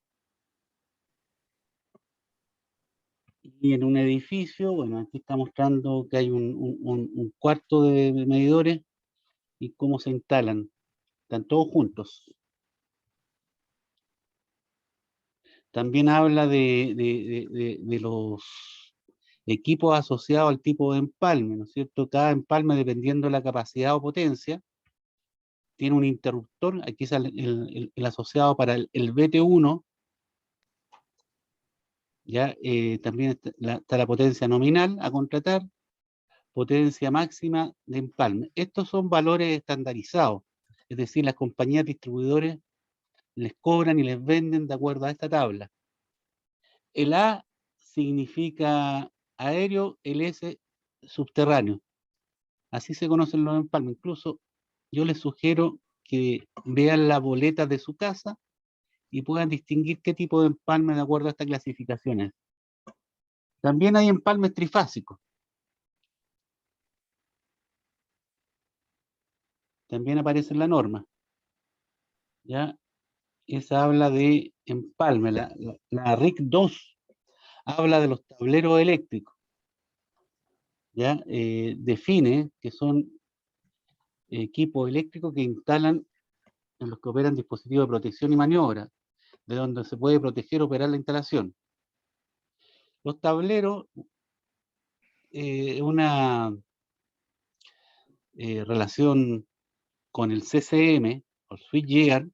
Speaker 1: Y en un edificio, bueno, aquí está mostrando que hay un cuarto de medidores y cómo se instalan. Están todos juntos. También habla de los equipos asociados al tipo de empalme, ¿no es cierto? Cada empalme, dependiendo de la capacidad o potencia, tiene un interruptor. Aquí sale el asociado para el BT1, ¿ya? También está la potencia nominal a contratar, potencia máxima de empalme. Estos son valores estandarizados, es decir, las compañías distribuidores les cobran y les venden de acuerdo a esta tabla. El A significa aéreo, el S subterráneo. Así se conocen los empalmes. Incluso yo les sugiero que vean la boleta de su casa y puedan distinguir qué tipo de empalme de acuerdo a estas clasificaciones. También hay empalmes trifásicos. También aparece en la norma. ¿Ya? Esa habla de empalme. La RIC 2 habla de los tableros eléctricos. ¿Ya? Define que son equipos eléctricos que instalan en los que operan dispositivos de protección y maniobra, de donde se puede proteger o operar la instalación. Los tableros, una relación con el CCM, o switchgear.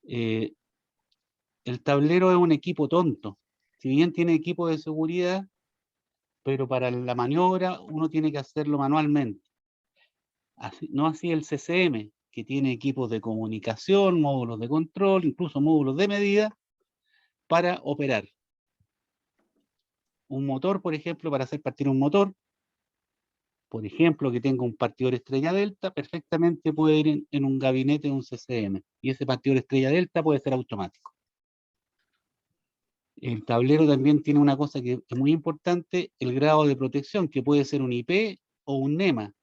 Speaker 1: El tablero es un equipo tonto. Si bien tiene equipo de seguridad, pero para la maniobra uno tiene que hacerlo manualmente. No así el CCM, que tiene equipos de comunicación, módulos de control, incluso módulos de medida para operar. Un motor, por ejemplo, para hacer partir un motor, por ejemplo, que tenga un partidor estrella delta, perfectamente puede ir en un gabinete de un CCM. Y ese partidor estrella delta puede ser automático. El tablero también tiene una cosa que es muy importante, el grado de protección, que puede ser un IP o un NEMA.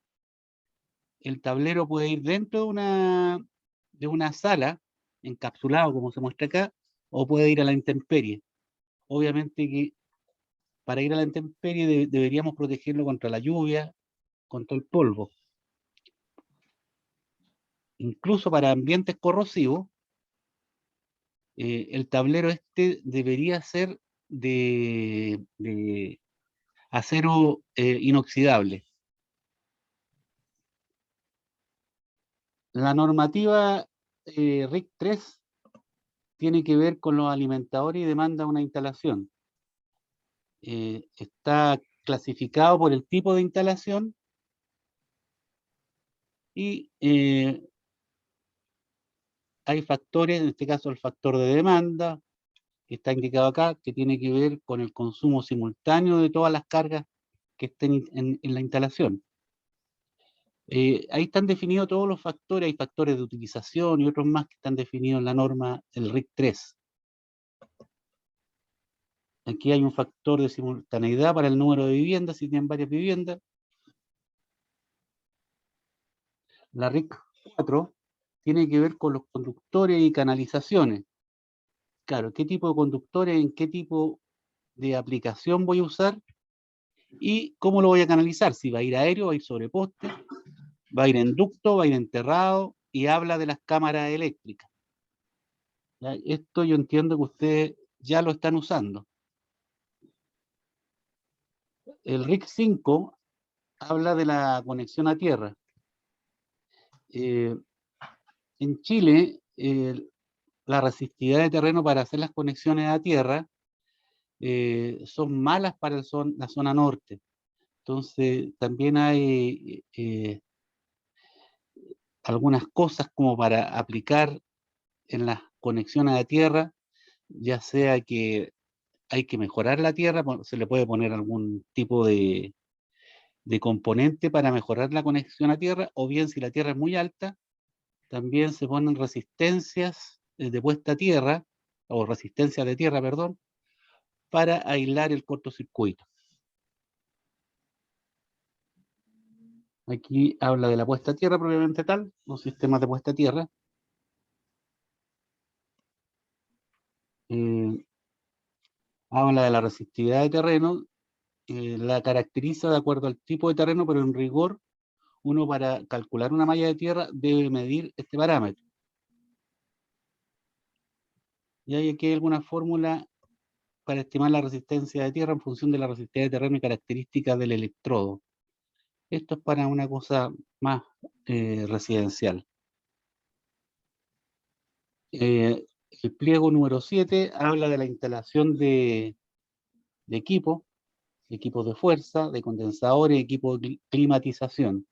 Speaker 1: El tablero puede ir dentro de una sala, encapsulado como se muestra acá, o puede ir a la intemperie. Obviamente que para ir a la intemperie deberíamos protegerlo contra la lluvia, contra el polvo. Incluso para ambientes corrosivos, el tablero este debería ser de acero inoxidable. La normativa RIC 3 tiene que ver con los alimentadores y demanda de una instalación. está clasificado por el tipo de instalación y hay factores, en este caso el factor de demanda, que está indicado acá, que tiene que ver con el consumo simultáneo de todas las cargas que estén en la instalación. Ahí están definidos todos los factores, hay factores de utilización y otros más que están definidos en la norma del RIC 3. Aquí hay un factor de simultaneidad para el número de viviendas, si tienen varias viviendas. La RIC 4 tiene que ver con los conductores y canalizaciones. Claro, qué tipo de conductores, en qué tipo de aplicación voy a usar y cómo lo voy a canalizar, si va a ir aéreo, va a ir sobre poste, va a ir en ducto, va a ir enterrado, y habla de las cámaras eléctricas. ¿Ya? Esto yo entiendo que ustedes ya lo están usando. El RIC 5 habla de la conexión a tierra. En Chile, la resistividad de terreno para hacer las conexiones a tierra son malas para la zona norte. Entonces, también hay algunas cosas como para aplicar en las conexiones a tierra, ya sea que hay que mejorar la tierra, se le puede poner algún tipo de componente para mejorar la conexión a tierra, o bien si la tierra es muy alta, también se ponen resistencias de puesta a tierra, o resistencias de tierra, perdón, para aislar el cortocircuito. Aquí habla de la puesta a tierra propiamente tal, los sistemas de puesta a tierra. Habla de la resistividad de terreno, la caracteriza de acuerdo al tipo de terreno, pero en rigor, uno para calcular una malla de tierra debe medir este parámetro. Y hay aquí alguna fórmula para estimar la resistencia de tierra en función de la resistencia de terreno y características del electrodo. Esto es para una cosa más residencial. El pliego número 7 habla de la instalación de equipos de fuerza, de condensadores, equipos de climatización.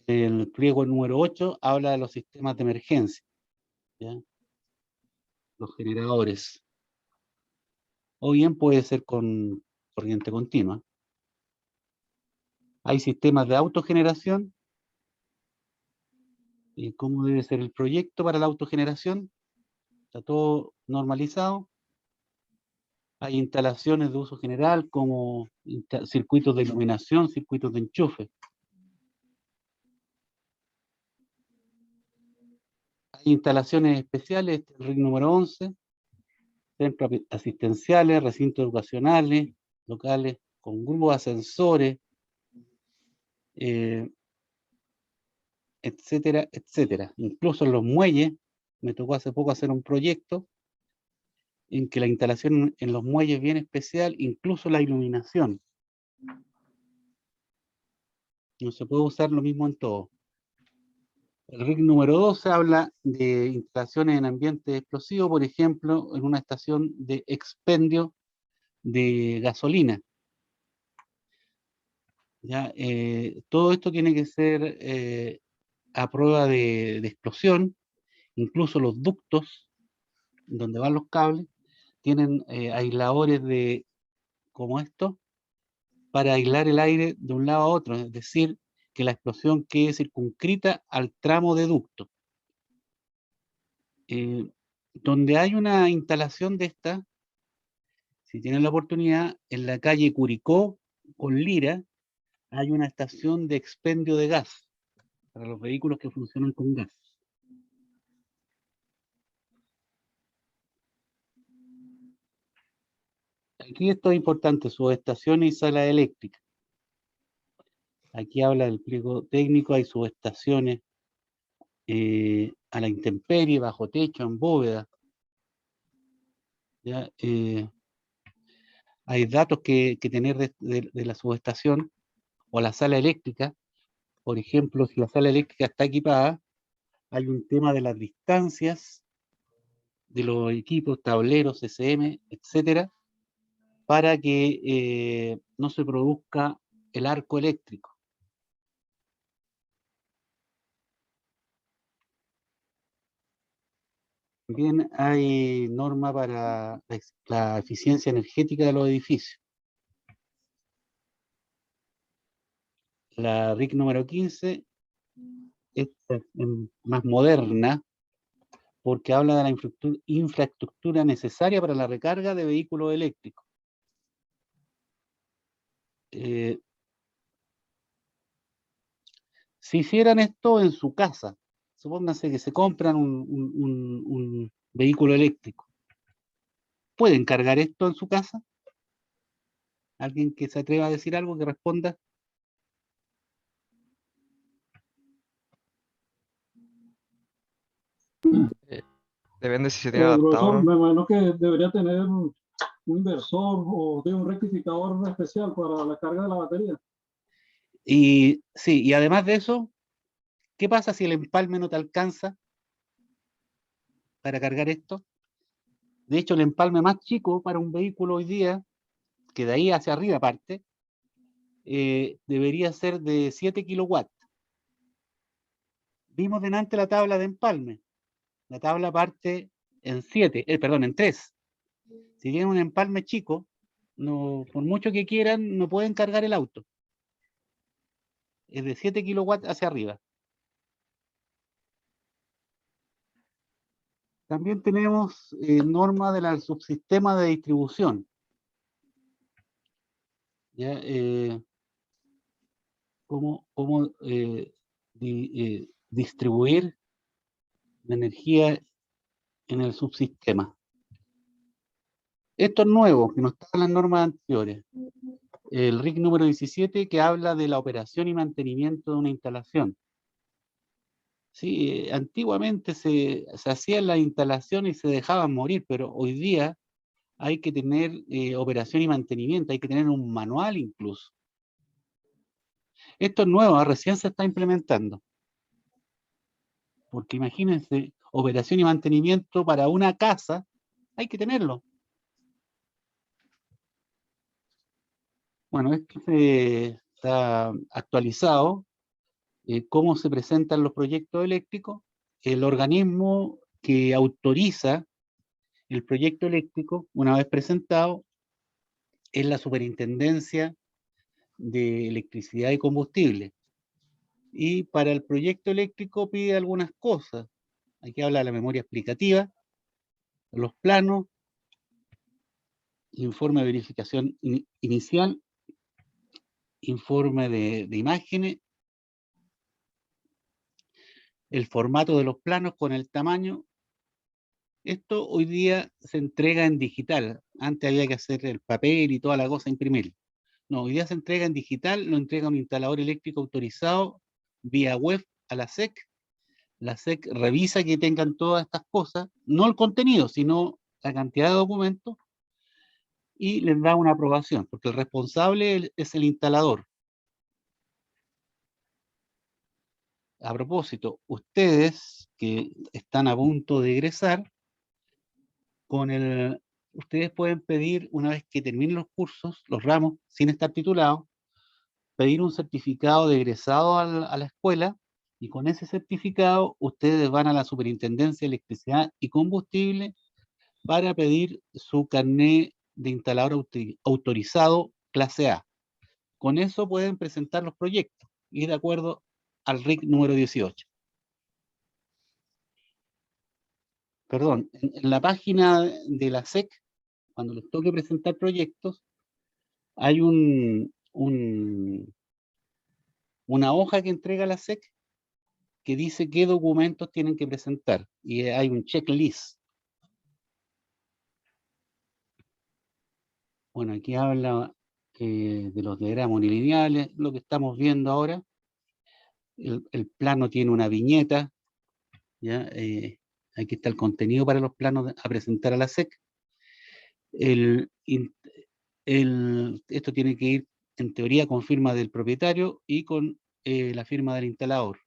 Speaker 1: El pliego número 8 habla de los sistemas de emergencia, ¿ya? Los generadores. O bien puede ser con corriente continua. Hay sistemas de autogeneración. ¿Cómo debe ser el proyecto para la autogeneración? Está todo normalizado. Hay instalaciones de uso general como circuitos de iluminación, circuitos de enchufe. Hay instalaciones especiales, el RIC número 11, centros asistenciales, recintos educacionales, locales con grupos de ascensores, etcétera, etcétera. Incluso en los muelles, me tocó hace poco hacer un proyecto en que la instalación en los muelles es bien especial, incluso la iluminación. No se puede usar lo mismo en todo. El RIC número 12 habla de instalaciones en ambiente explosivo, por ejemplo, en una estación de expendio de gasolina. ¿Ya? Todo esto tiene que ser a prueba de explosión, incluso los ductos donde van los cables tienen aisladores como estos para aislar el aire de un lado a otro, es decir, que la explosión quede circunscrita al tramo de ducto. Donde hay una instalación de esta, si tienen la oportunidad, en la calle Curicó con Lira, hay una estación de expendio de gas para los vehículos que funcionan con gas. Aquí esto es importante, subestaciones y salas eléctricas. Aquí habla del pliego técnico, hay subestaciones a la intemperie, bajo techo, en bóveda. ¿Ya? Hay datos que tener de la subestación o la sala eléctrica. Por ejemplo, si la sala eléctrica está equipada, hay un tema de las distancias de los equipos, tableros, CCM, etcétera, para que no se produzca el arco eléctrico. También hay norma para la eficiencia energética de los edificios. La RIC número 15 es más moderna porque habla de la infraestructura necesaria para la recarga de vehículos eléctricos. Si hicieran esto en su casa, supónganse que se compran un vehículo eléctrico, ¿pueden cargar esto en su casa? ¿Alguien que se atreva a decir algo, que responda?
Speaker 3: Depende si se tiene adaptado o
Speaker 5: Profesor,
Speaker 3: no.
Speaker 5: me imagino que debería tener un inversor o de un rectificador especial para la carga de la batería.
Speaker 1: Y sí, y además de eso, ¿qué pasa si el empalme no te alcanza para cargar esto? De hecho, el empalme más chico para un vehículo hoy día, que de ahí hacia arriba parte, debería ser de 7 kilowatts. Vimos delante la tabla de empalme. La tabla parte en 7, perdón, en 3. Si tienen un empalme chico, no, por mucho que quieran, no pueden cargar el auto. Es de 7 kilowatts hacia arriba. También tenemos normas del subsistema de distribución. ¿Ya? Cómo distribuir la energía en el subsistema. Esto es nuevo, que no está en las normas anteriores. El RIC número 17, que habla de la operación y mantenimiento de una instalación. Sí, antiguamente se hacían las instalaciones y se dejaban morir, pero hoy día hay que tener operación y mantenimiento, hay que tener un manual incluso. Esto es nuevo, recién se está implementando. Porque imagínense, operación y mantenimiento para una casa, hay que tenerlo. Bueno, esto está actualizado. ¿Cómo se presentan los proyectos eléctricos? El organismo que autoriza el proyecto eléctrico, una vez presentado, es la Superintendencia de Electricidad y Combustible. Y para el proyecto eléctrico pide algunas cosas. Aquí habla de la memoria explicativa, los planos, informe de verificación inicial, informe de imágenes, el formato de los planos con el tamaño. Esto hoy día se entrega en digital. Antes había que hacer el papel y toda la cosa, imprimir. No, hoy día se entrega en digital, lo entrega un instalador eléctrico autorizado vía web a la SEC. La SEC revisa que tengan todas estas cosas, no el contenido, sino la cantidad de documentos, y les da una aprobación, porque el responsable es el instalador. A propósito, ustedes que están a punto de egresar, ustedes pueden pedir, una vez que terminen los cursos, los ramos, sin estar titulados, pedir un certificado de egresado a la escuela, y con ese certificado ustedes van a la Superintendencia de Electricidad y Combustible para pedir su carnet de instalador autorizado clase A. Con eso pueden presentar los proyectos, y de acuerdo al RIC número 18. Perdón, en la página de la SEC, cuando les toque presentar proyectos, hay una hoja que entrega la SEC que dice qué documentos tienen que presentar, y hay un checklist. Bueno, aquí habla de los diagramas unilineales, lo que estamos viendo ahora. El plano tiene una viñeta, ¿ya? Aquí está el contenido para los planos a presentar a la SEC. Esto tiene que ir, en teoría, con firma del propietario y con la firma del instalador.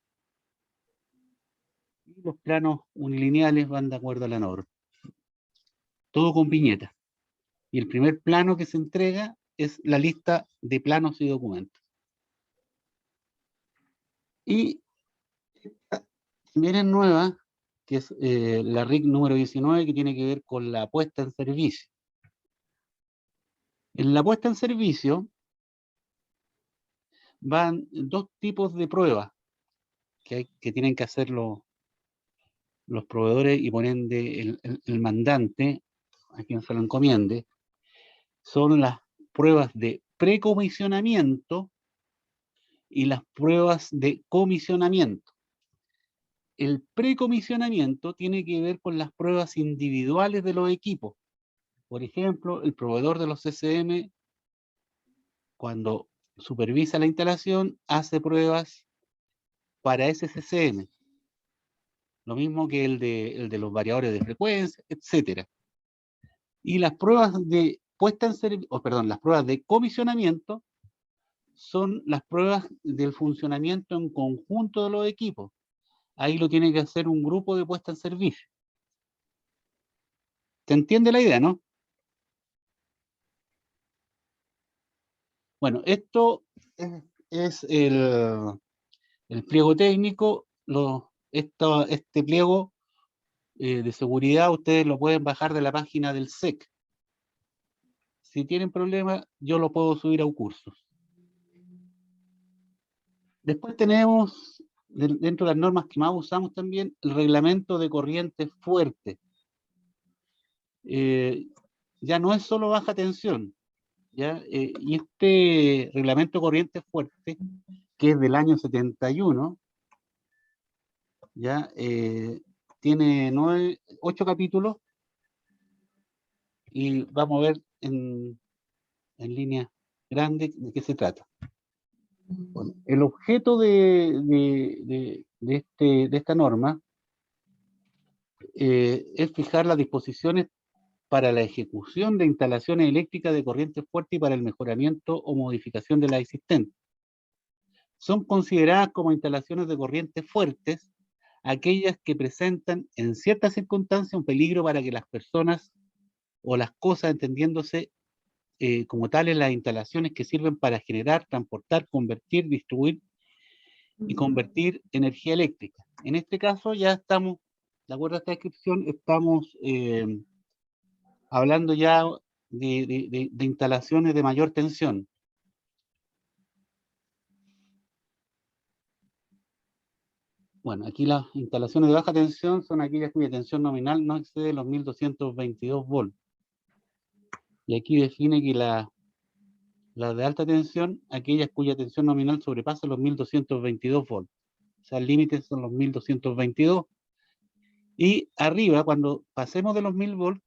Speaker 1: Y los planos unilineales van de acuerdo a la norma. todo con viñetas. Y el primer plano que se entrega es la lista de planos y documentos. Y también es nueva, que es la RIC número 19, que tiene que ver con la puesta en servicio. En la puesta en servicio van dos tipos de pruebas que tienen que hacer los proveedores y por ende el mandante, a quien se lo encomiende. Son las pruebas de precomisionamiento y las pruebas de comisionamiento. El precomisionamiento tiene que ver con las pruebas individuales de los equipos. Por ejemplo, el proveedor de los CCM, cuando supervisa la instalación, hace pruebas para ese CCM. Lo mismo que el de los variadores de frecuencia, etc. Y las pruebas de puesta en servicio, las pruebas de comisionamiento son las pruebas del funcionamiento en conjunto de los equipos. Ahí lo tiene que hacer un grupo de puesta en servicio. ¿Se entiende la idea, no? Bueno, esto es el pliego técnico. Este pliego de seguridad ustedes lo pueden bajar de la página del SEC. Si tienen problemas, yo lo puedo subir a un curso. Después tenemos, dentro de las normas que más usamos también, el reglamento de corriente fuerte. Ya no es solo baja tensión, ¿ya? Y este reglamento de corriente fuerte, que es del año 71, ¿ya? Tiene 8 capítulos y vamos a ver en línea grande de qué se trata. Bueno, el objeto de esta norma es fijar las disposiciones para la ejecución de instalaciones eléctricas de corriente fuerte y para el mejoramiento o modificación de las existentes. Son consideradas como instalaciones de corriente fuertes aquellas que presentan en ciertas circunstancias un peligro para que las personas o las cosas, entendiéndose como tales las instalaciones que sirven para generar, transportar, convertir, distribuir y convertir energía eléctrica. En este caso ya estamos, de acuerdo a esta descripción, estamos hablando ya de instalaciones de mayor tensión. Bueno, aquí las instalaciones de baja tensión son aquellas cuya tensión nominal no excede los 1222 volts. Y aquí define que las de alta tensión, aquellas cuya tensión nominal sobrepasa los 1222 volts. O sea, el límite son los 1222. Y arriba, cuando pasemos de los 1000 volts,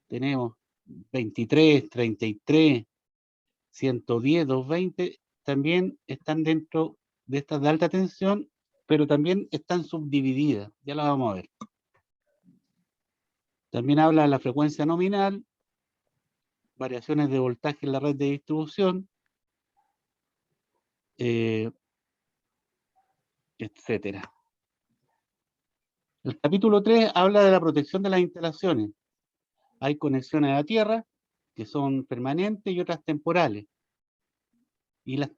Speaker 1: tenemos 23, 33, 110, 220, también están dentro de estas de alta tensión, pero también están subdivididas. Ya la vamos a ver. También habla de la frecuencia nominal, variaciones de voltaje en la red de distribución, etcétera. El capítulo 3 habla de la protección de las instalaciones. Hay conexiones a tierra, que son permanentes y otras temporales. Y las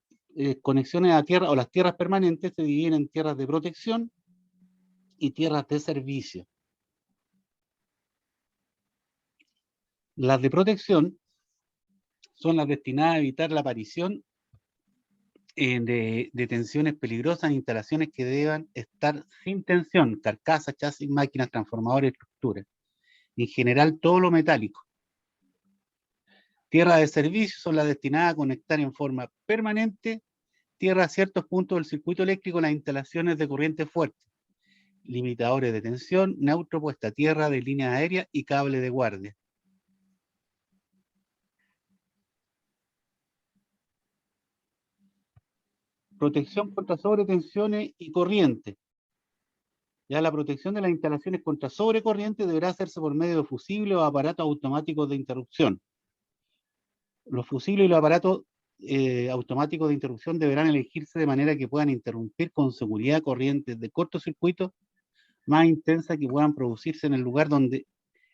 Speaker 1: conexiones a tierra o las tierras permanentes se dividen en tierras de protección y tierras de servicio. Las de protección son las destinadas a evitar la aparición de tensiones peligrosas en instalaciones que deban estar sin tensión, carcasas, chasis, máquinas, transformadores, estructuras. En general, todo lo metálico. Tierras de servicio son las destinadas a conectar en forma permanente tierra a ciertos puntos del circuito eléctrico las instalaciones de corriente fuerte, limitadores de tensión, neutro, puesta a tierra de línea aérea y cable de guardia. Protección contra sobretensiones y corriente. Ya la protección de las instalaciones contra sobrecorriente deberá hacerse por medio de fusibles o aparatos automáticos de interrupción. Los fusibles y los aparatos automáticos de interrupción deberán elegirse de manera que puedan interrumpir con seguridad corrientes de cortocircuito más intensas que puedan producirse en el lugar donde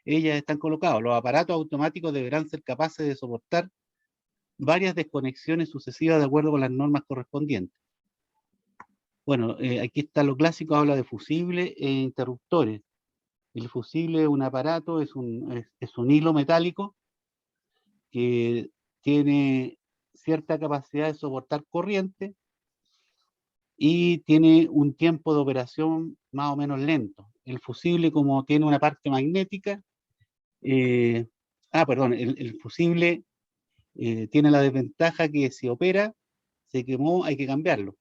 Speaker 1: ellas están colocadas. Los aparatos automáticos deberán ser capaces de soportar varias desconexiones sucesivas de acuerdo con las normas correspondientes. Bueno, aquí está lo clásico, habla de fusibles e interruptores. El fusible es un aparato, es un hilo metálico que tiene cierta capacidad de soportar corriente y tiene un tiempo de operación más o menos lento. El fusible, como tiene una parte magnética, el fusible tiene la desventaja que si opera, se quemó, hay que cambiarlo.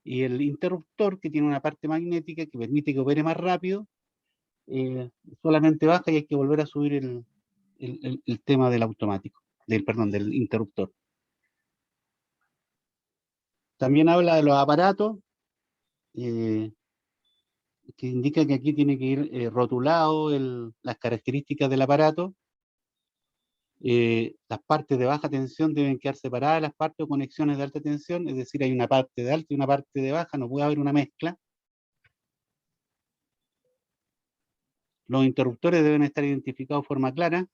Speaker 1: Y el interruptor, que tiene una parte magnética que permite que opere más rápido, solamente baja y hay que volver a subir el tema del automático, del interruptor. También habla de los aparatos, que indica que aquí tiene que ir rotulado las características del aparato. Las partes de baja tensión deben quedar separadas de las partes o conexiones de alta tensión, es decir, hay una parte de alta y una parte de baja, no puede haber una mezcla. Los interruptores deben estar identificados de forma clara,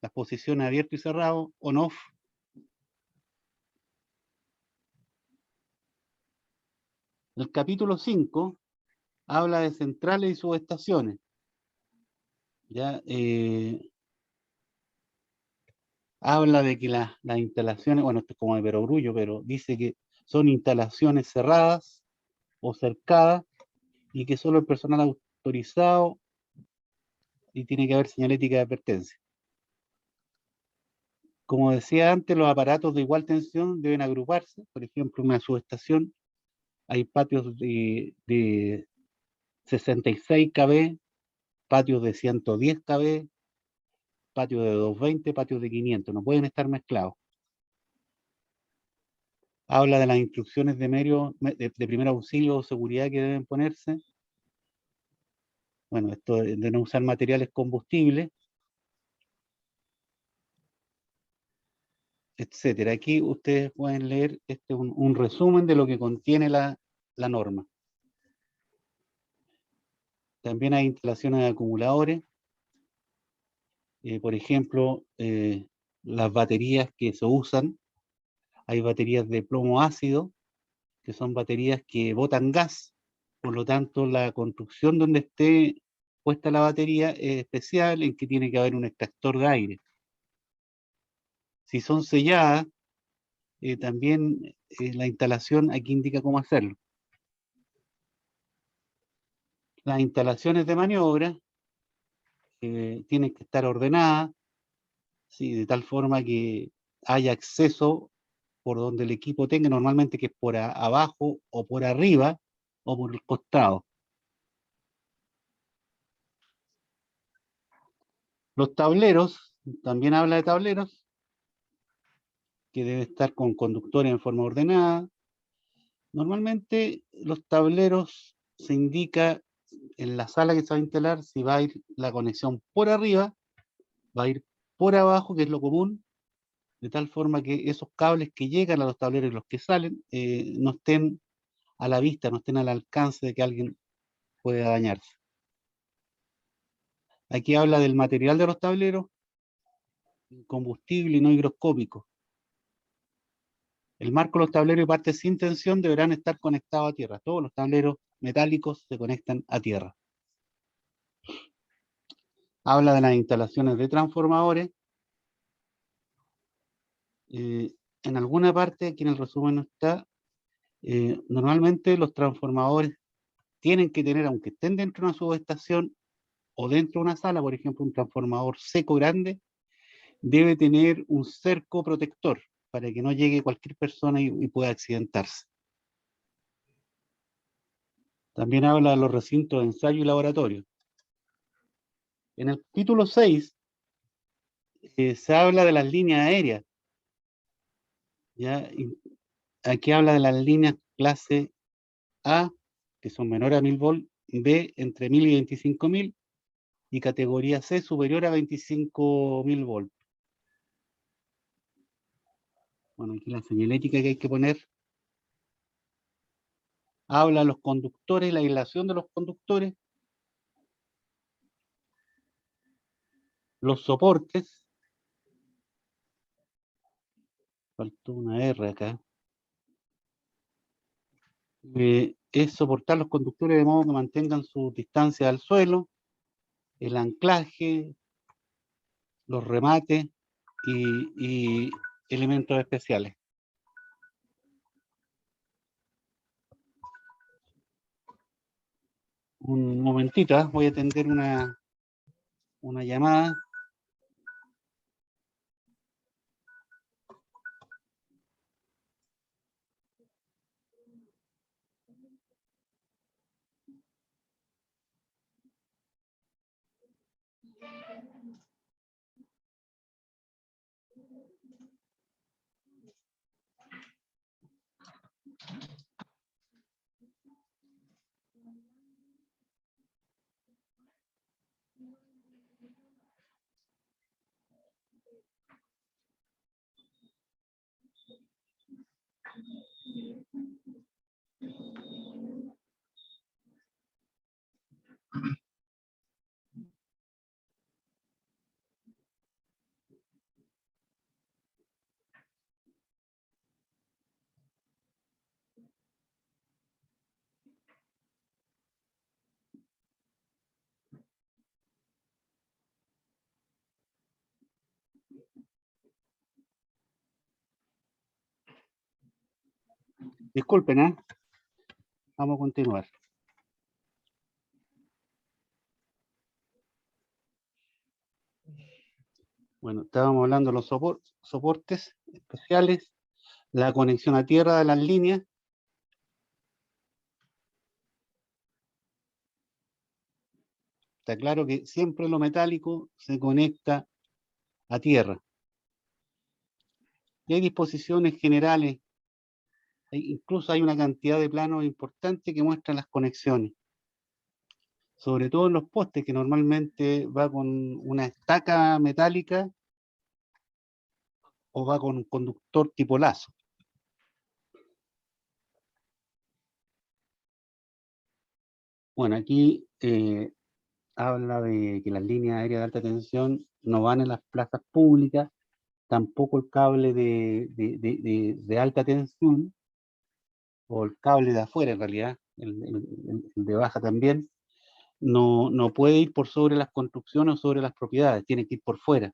Speaker 1: las posiciones abierto y cerrado, on-off. El capítulo 5 habla de centrales y subestaciones. ¿Ya? Habla de que las instalaciones, bueno, esto es como de perogrullo, pero dice que son instalaciones cerradas o cercadas y que solo el personal autorizado y tiene que haber señalética de advertencia. Como decía antes, los aparatos de igual tensión deben agruparse. Por ejemplo, en una subestación hay patios de 66 kV, patios de 110 kV, patios de 220, patios de 500, no pueden estar mezclados. Habla de las instrucciones de primer auxilio o seguridad que deben ponerse. Bueno, esto de no usar materiales combustibles, etcétera. Aquí ustedes pueden leer un resumen de lo que contiene la norma. También hay instalaciones de acumuladores. Por ejemplo, las baterías que se usan, hay baterías de plomo ácido, que son baterías que botan gas, por lo tanto la construcción donde esté puesta la batería es especial, en que tiene que haber un extractor de aire. Si son selladas, también la instalación aquí indica cómo hacerlo. Las instalaciones de maniobra tienen que estar ordenadas, ¿sí? De tal forma que haya acceso por donde el equipo tenga, normalmente que es por abajo o por arriba o por el costado. Los tableros, también habla de tableros, que debe estar con conductores en forma ordenada. Normalmente los tableros se indica en la sala que se va a instalar si va a ir la conexión por arriba, va a ir por abajo, que es lo común, de tal forma que esos cables que llegan a los tableros y los que salen no estén a la vista, no estén al alcance de que alguien pueda dañarse. Aquí habla del material de los tableros, combustible y no higroscópico. El marco de los tableros y partes sin tensión deberán estar conectados a tierra. Todos los tableros metálicos se conectan a tierra. Habla de las instalaciones de transformadores. En alguna parte, aquí en el resumen no está, normalmente los transformadores tienen que tener, aunque estén dentro de una subestación o dentro de una sala, por ejemplo, un transformador seco grande, debe tener un cerco protector para que no llegue cualquier persona y pueda accidentarse. También habla de los recintos de ensayo y laboratorio. En el título 6 se habla de las líneas aéreas. ¿Ya? Aquí habla de las líneas clase A, que son menores a 1000 volts, B entre 1000 y 25000, y categoría C superior a 25000 volts. Bueno, aquí la señalética que hay que poner. Habla de los conductores, la aislación de los conductores. Los soportes, faltó una R acá, es soportar los conductores de modo que mantengan su distancia al suelo, el anclaje, los remates y elementos especiales. Un momentito, voy a atender una llamada. Disculpen, vamos a continuar. Bueno, estábamos hablando de los soportes especiales, la conexión a tierra de las líneas. Está claro que siempre lo metálico se conecta a tierra. Y hay disposiciones generales, incluso hay una cantidad de planos importantes que muestran las conexiones. Sobre todo en los postes, que normalmente va con una estaca metálica o va con un conductor tipo lazo. Bueno, aquí habla de que las líneas aéreas de alta tensión no van en las plazas públicas, tampoco el cable de alta tensión, o el cable de afuera en realidad, el de baja también, no puede ir por sobre las construcciones o sobre las propiedades, tiene que ir por fuera.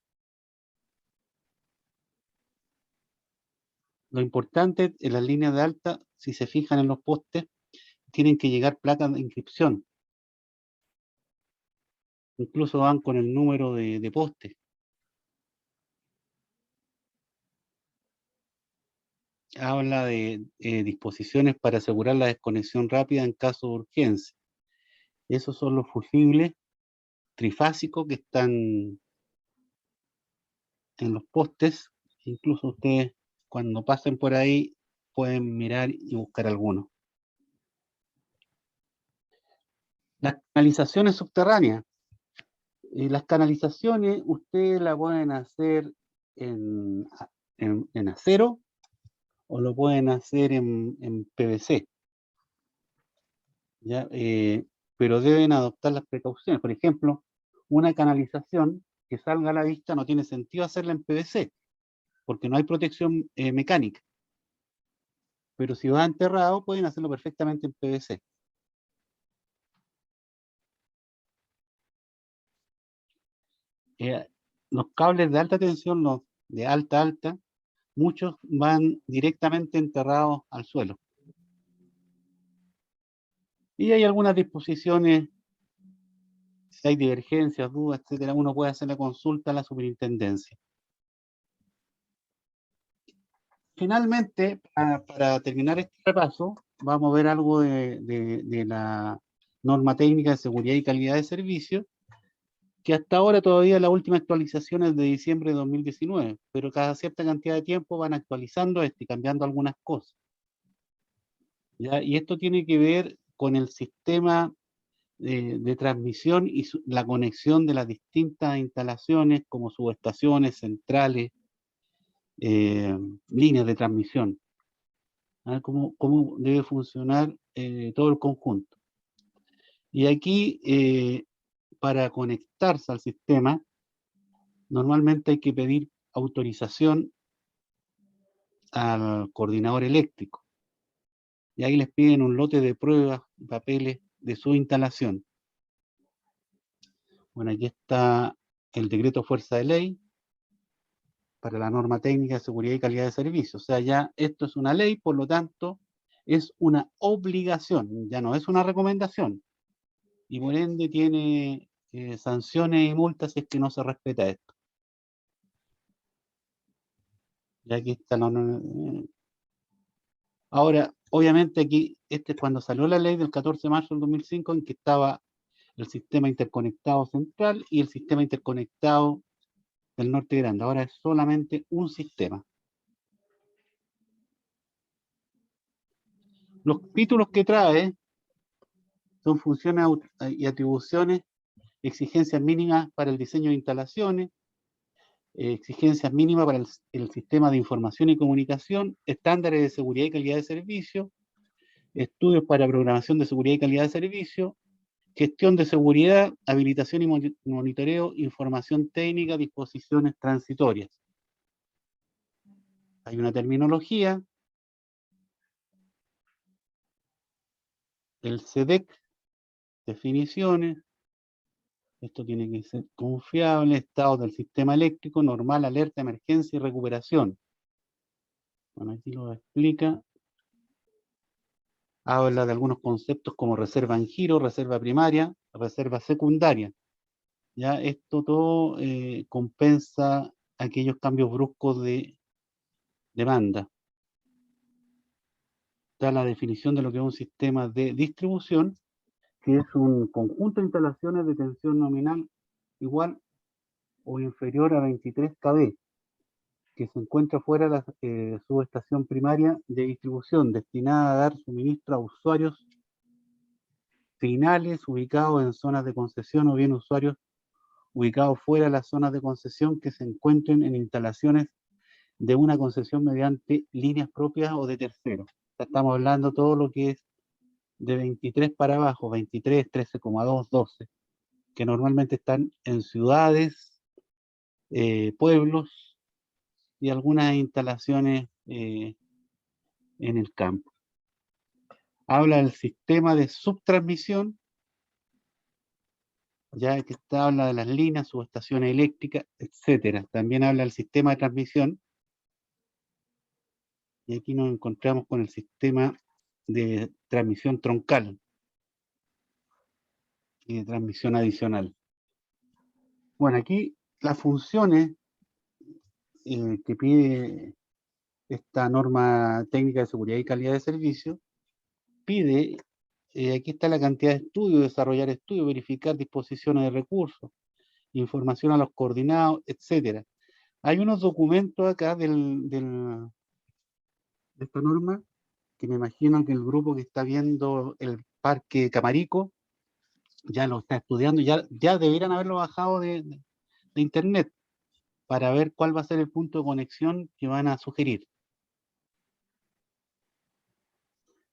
Speaker 1: Lo importante en las líneas de alta, si se fijan en los postes, tienen que llegar placas de inscripción. Incluso van con el número de poste. Habla de disposiciones para asegurar la desconexión rápida en caso de urgencia. Esos son los fusibles trifásicos que están en los postes. Incluso ustedes, cuando pasen por ahí, pueden mirar y buscar algunos. Las canalizaciones subterráneas. Las canalizaciones ustedes la pueden hacer en acero o lo pueden hacer en PVC. ¿Ya? Pero deben adoptar las precauciones. Por ejemplo, una canalización que salga a la vista no tiene sentido hacerla en PVC, porque no hay protección mecánica. Pero si va enterrado, pueden hacerlo perfectamente en PVC. Los cables de alta tensión, los de alta, muchos van directamente enterrados al suelo. Y hay algunas disposiciones, si hay divergencias, dudas, etcétera, uno puede hacer la consulta a la superintendencia. Finalmente, para terminar este repaso, vamos a ver algo de la norma técnica de seguridad y calidad de servicio, que hasta ahora todavía la última actualización es de diciembre de 2019, pero cada cierta cantidad de tiempo van actualizando esto y cambiando algunas cosas. ¿Ya? Y esto tiene que ver con el sistema de transmisión y la conexión de las distintas instalaciones como subestaciones, centrales, líneas de transmisión. Cómo debe funcionar todo el conjunto. Y aquí, para conectarse al sistema, normalmente hay que pedir autorización al coordinador eléctrico. Y ahí les piden un lote de pruebas y papeles de su instalación. Bueno, aquí está el decreto fuerza de ley para la norma técnica de seguridad y calidad de servicio. O sea, ya esto es una ley, por lo tanto, es una obligación, ya no es una recomendación. Y por ende tiene sanciones y multas si es que no se respeta esto. Y aquí está la ahora, obviamente aquí, este es cuando salió la ley del 14 de marzo del 2005, en que estaba el sistema interconectado central y el sistema interconectado del norte grande. Ahora es solamente un sistema. Los títulos que trae son funciones y atribuciones, exigencias mínimas para el diseño de instalaciones, exigencias mínimas para el sistema de información y comunicación, estándares de seguridad y calidad de servicio, estudios para programación de seguridad y calidad de servicio, gestión de seguridad, habilitación y monitoreo, información técnica, disposiciones transitorias. Hay una terminología, el SEDEC, definiciones, esto tiene que ser confiable, estado del sistema eléctrico, normal, alerta, emergencia y recuperación. Bueno, aquí lo explica. Habla de algunos conceptos como reserva en giro, reserva primaria, reserva secundaria. Ya esto todo compensa aquellos cambios bruscos de demanda. Está la definición de lo que es un sistema de distribución, que es un conjunto de instalaciones de tensión nominal igual o inferior a 23 kV, que se encuentra fuera de la subestación primaria de distribución, destinada a dar suministro a usuarios finales ubicados en zonas de concesión o bien usuarios ubicados fuera de las zonas de concesión que se encuentren en instalaciones de una concesión mediante líneas propias o de terceros. Estamos hablando todo lo que es de 23 para abajo, 23, 13,2, 12, que normalmente están en ciudades, pueblos y algunas instalaciones en el campo. Habla del sistema de subtransmisión, ya que habla de las líneas, subestaciones eléctricas, etcétera. También habla del sistema de transmisión, y aquí nos encontramos con el sistema de transmisión troncal y de transmisión adicional. Bueno, aquí las funciones que pide esta norma técnica de seguridad y calidad de servicio, pide, aquí está la cantidad de estudios, desarrollar estudios, verificar disposiciones de recursos, información a los coordinados, etcétera. Hay unos documentos acá de esta norma, que me imagino que el grupo que está viendo el Parque Camarico ya lo está estudiando, ya deberían haberlo bajado de internet para ver cuál va a ser el punto de conexión que van a sugerir.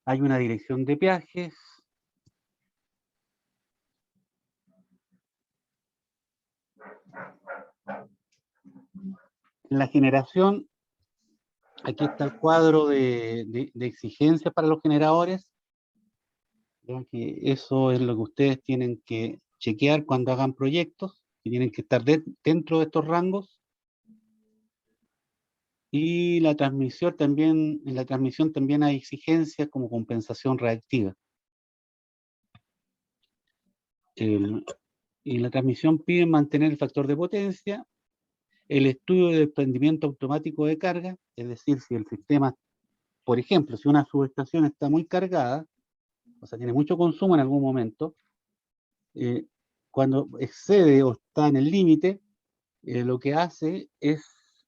Speaker 1: Hay una dirección de peajes. En la generación, aquí está el cuadro de exigencias para los generadores. Creo que eso es lo que ustedes tienen que chequear cuando hagan proyectos, que tienen que estar dentro de estos rangos. Y la transmisión también, en la transmisión también hay exigencias como compensación reactiva. Y la transmisión pide mantener el factor de potencia, el estudio de desprendimiento automático de carga, es decir, si el sistema, por ejemplo, si una subestación está muy cargada, o sea, tiene mucho consumo en algún momento, cuando excede o está en el límite, lo que hace es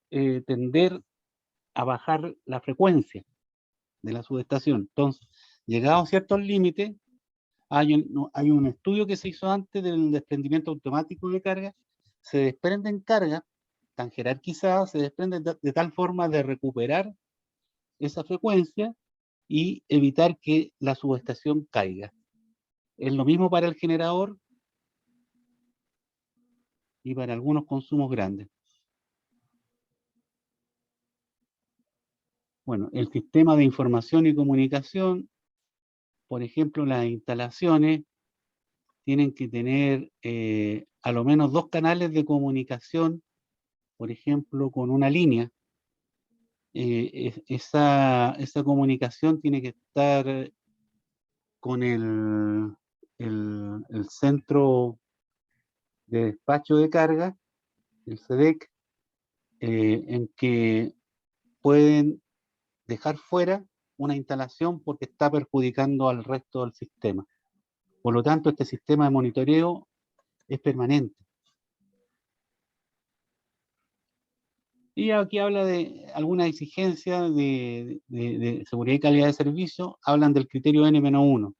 Speaker 1: tender a bajar la frecuencia de la subestación. Entonces, llegado a ciertos límites, hay un estudio que se hizo antes del desprendimiento automático de carga, se desprenden cargas tan jerarquizadas, se desprenden de tal forma de recuperar esa frecuencia y evitar que la subestación caiga. Es lo mismo para el generador y para algunos consumos grandes. Bueno, el sistema de información y comunicación, por ejemplo, las instalaciones tienen que tener a lo menos 2 canales de comunicación, por ejemplo, con una línea. Esa comunicación tiene que estar con el centro de despacho de carga, el CDEC, en que pueden dejar fuera una instalación porque está perjudicando al resto del sistema. Por lo tanto, este sistema de monitoreo es permanente. Y aquí habla de alguna exigencia de seguridad y calidad de servicio, hablan del criterio N-1.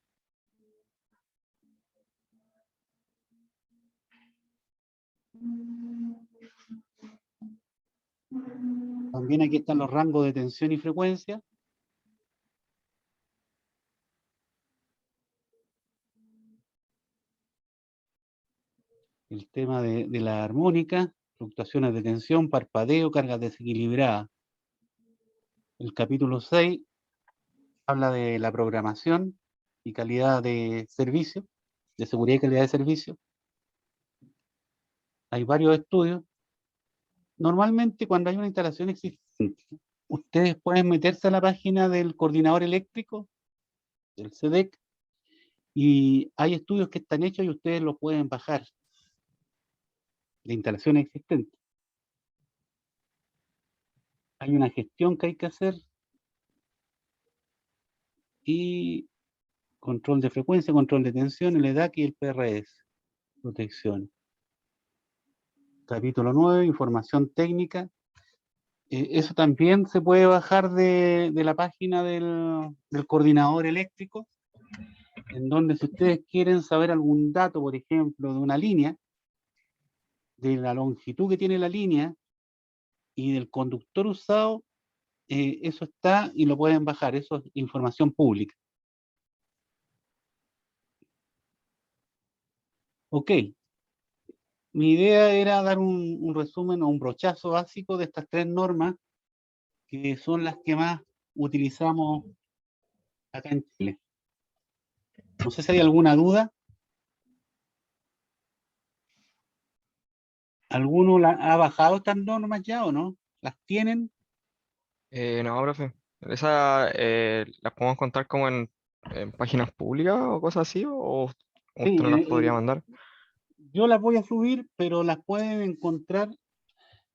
Speaker 1: También aquí están los rangos de tensión y frecuencia. El tema de la armónica, fluctuaciones de tensión, parpadeo, cargas desequilibradas. El capítulo 6 habla de la programación y calidad de servicio, de seguridad y calidad de servicio. Hay varios estudios. Normalmente cuando hay una instalación existente, ustedes pueden meterse a la página del coordinador eléctrico, del CDEC, y hay estudios que están hechos y ustedes los pueden bajar de instalaciones existentes. Hay una gestión que hay que hacer y control de frecuencia, control de tensión, el EDAC y el PRS, protección. Capítulo 9, información técnica. Eso también se puede bajar de la página del coordinador eléctrico, en donde si ustedes quieren saber algún dato, por ejemplo, de una línea, de la longitud que tiene la línea y del conductor usado, eso está y lo pueden bajar, eso es información pública. Ok, mi idea era dar un resumen o un brochazo básico de estas 3 normas, que son las que más utilizamos acá en Chile. No sé si hay alguna duda. ¿Alguno ha bajado estas normas ya o no? ¿Las tienen?
Speaker 3: No, profe. ¿Las podemos contar como en páginas públicas o cosas así? ¿O
Speaker 1: Sí,
Speaker 3: usted no las podría mandar?
Speaker 1: yo las voy a subir, pero las pueden encontrar.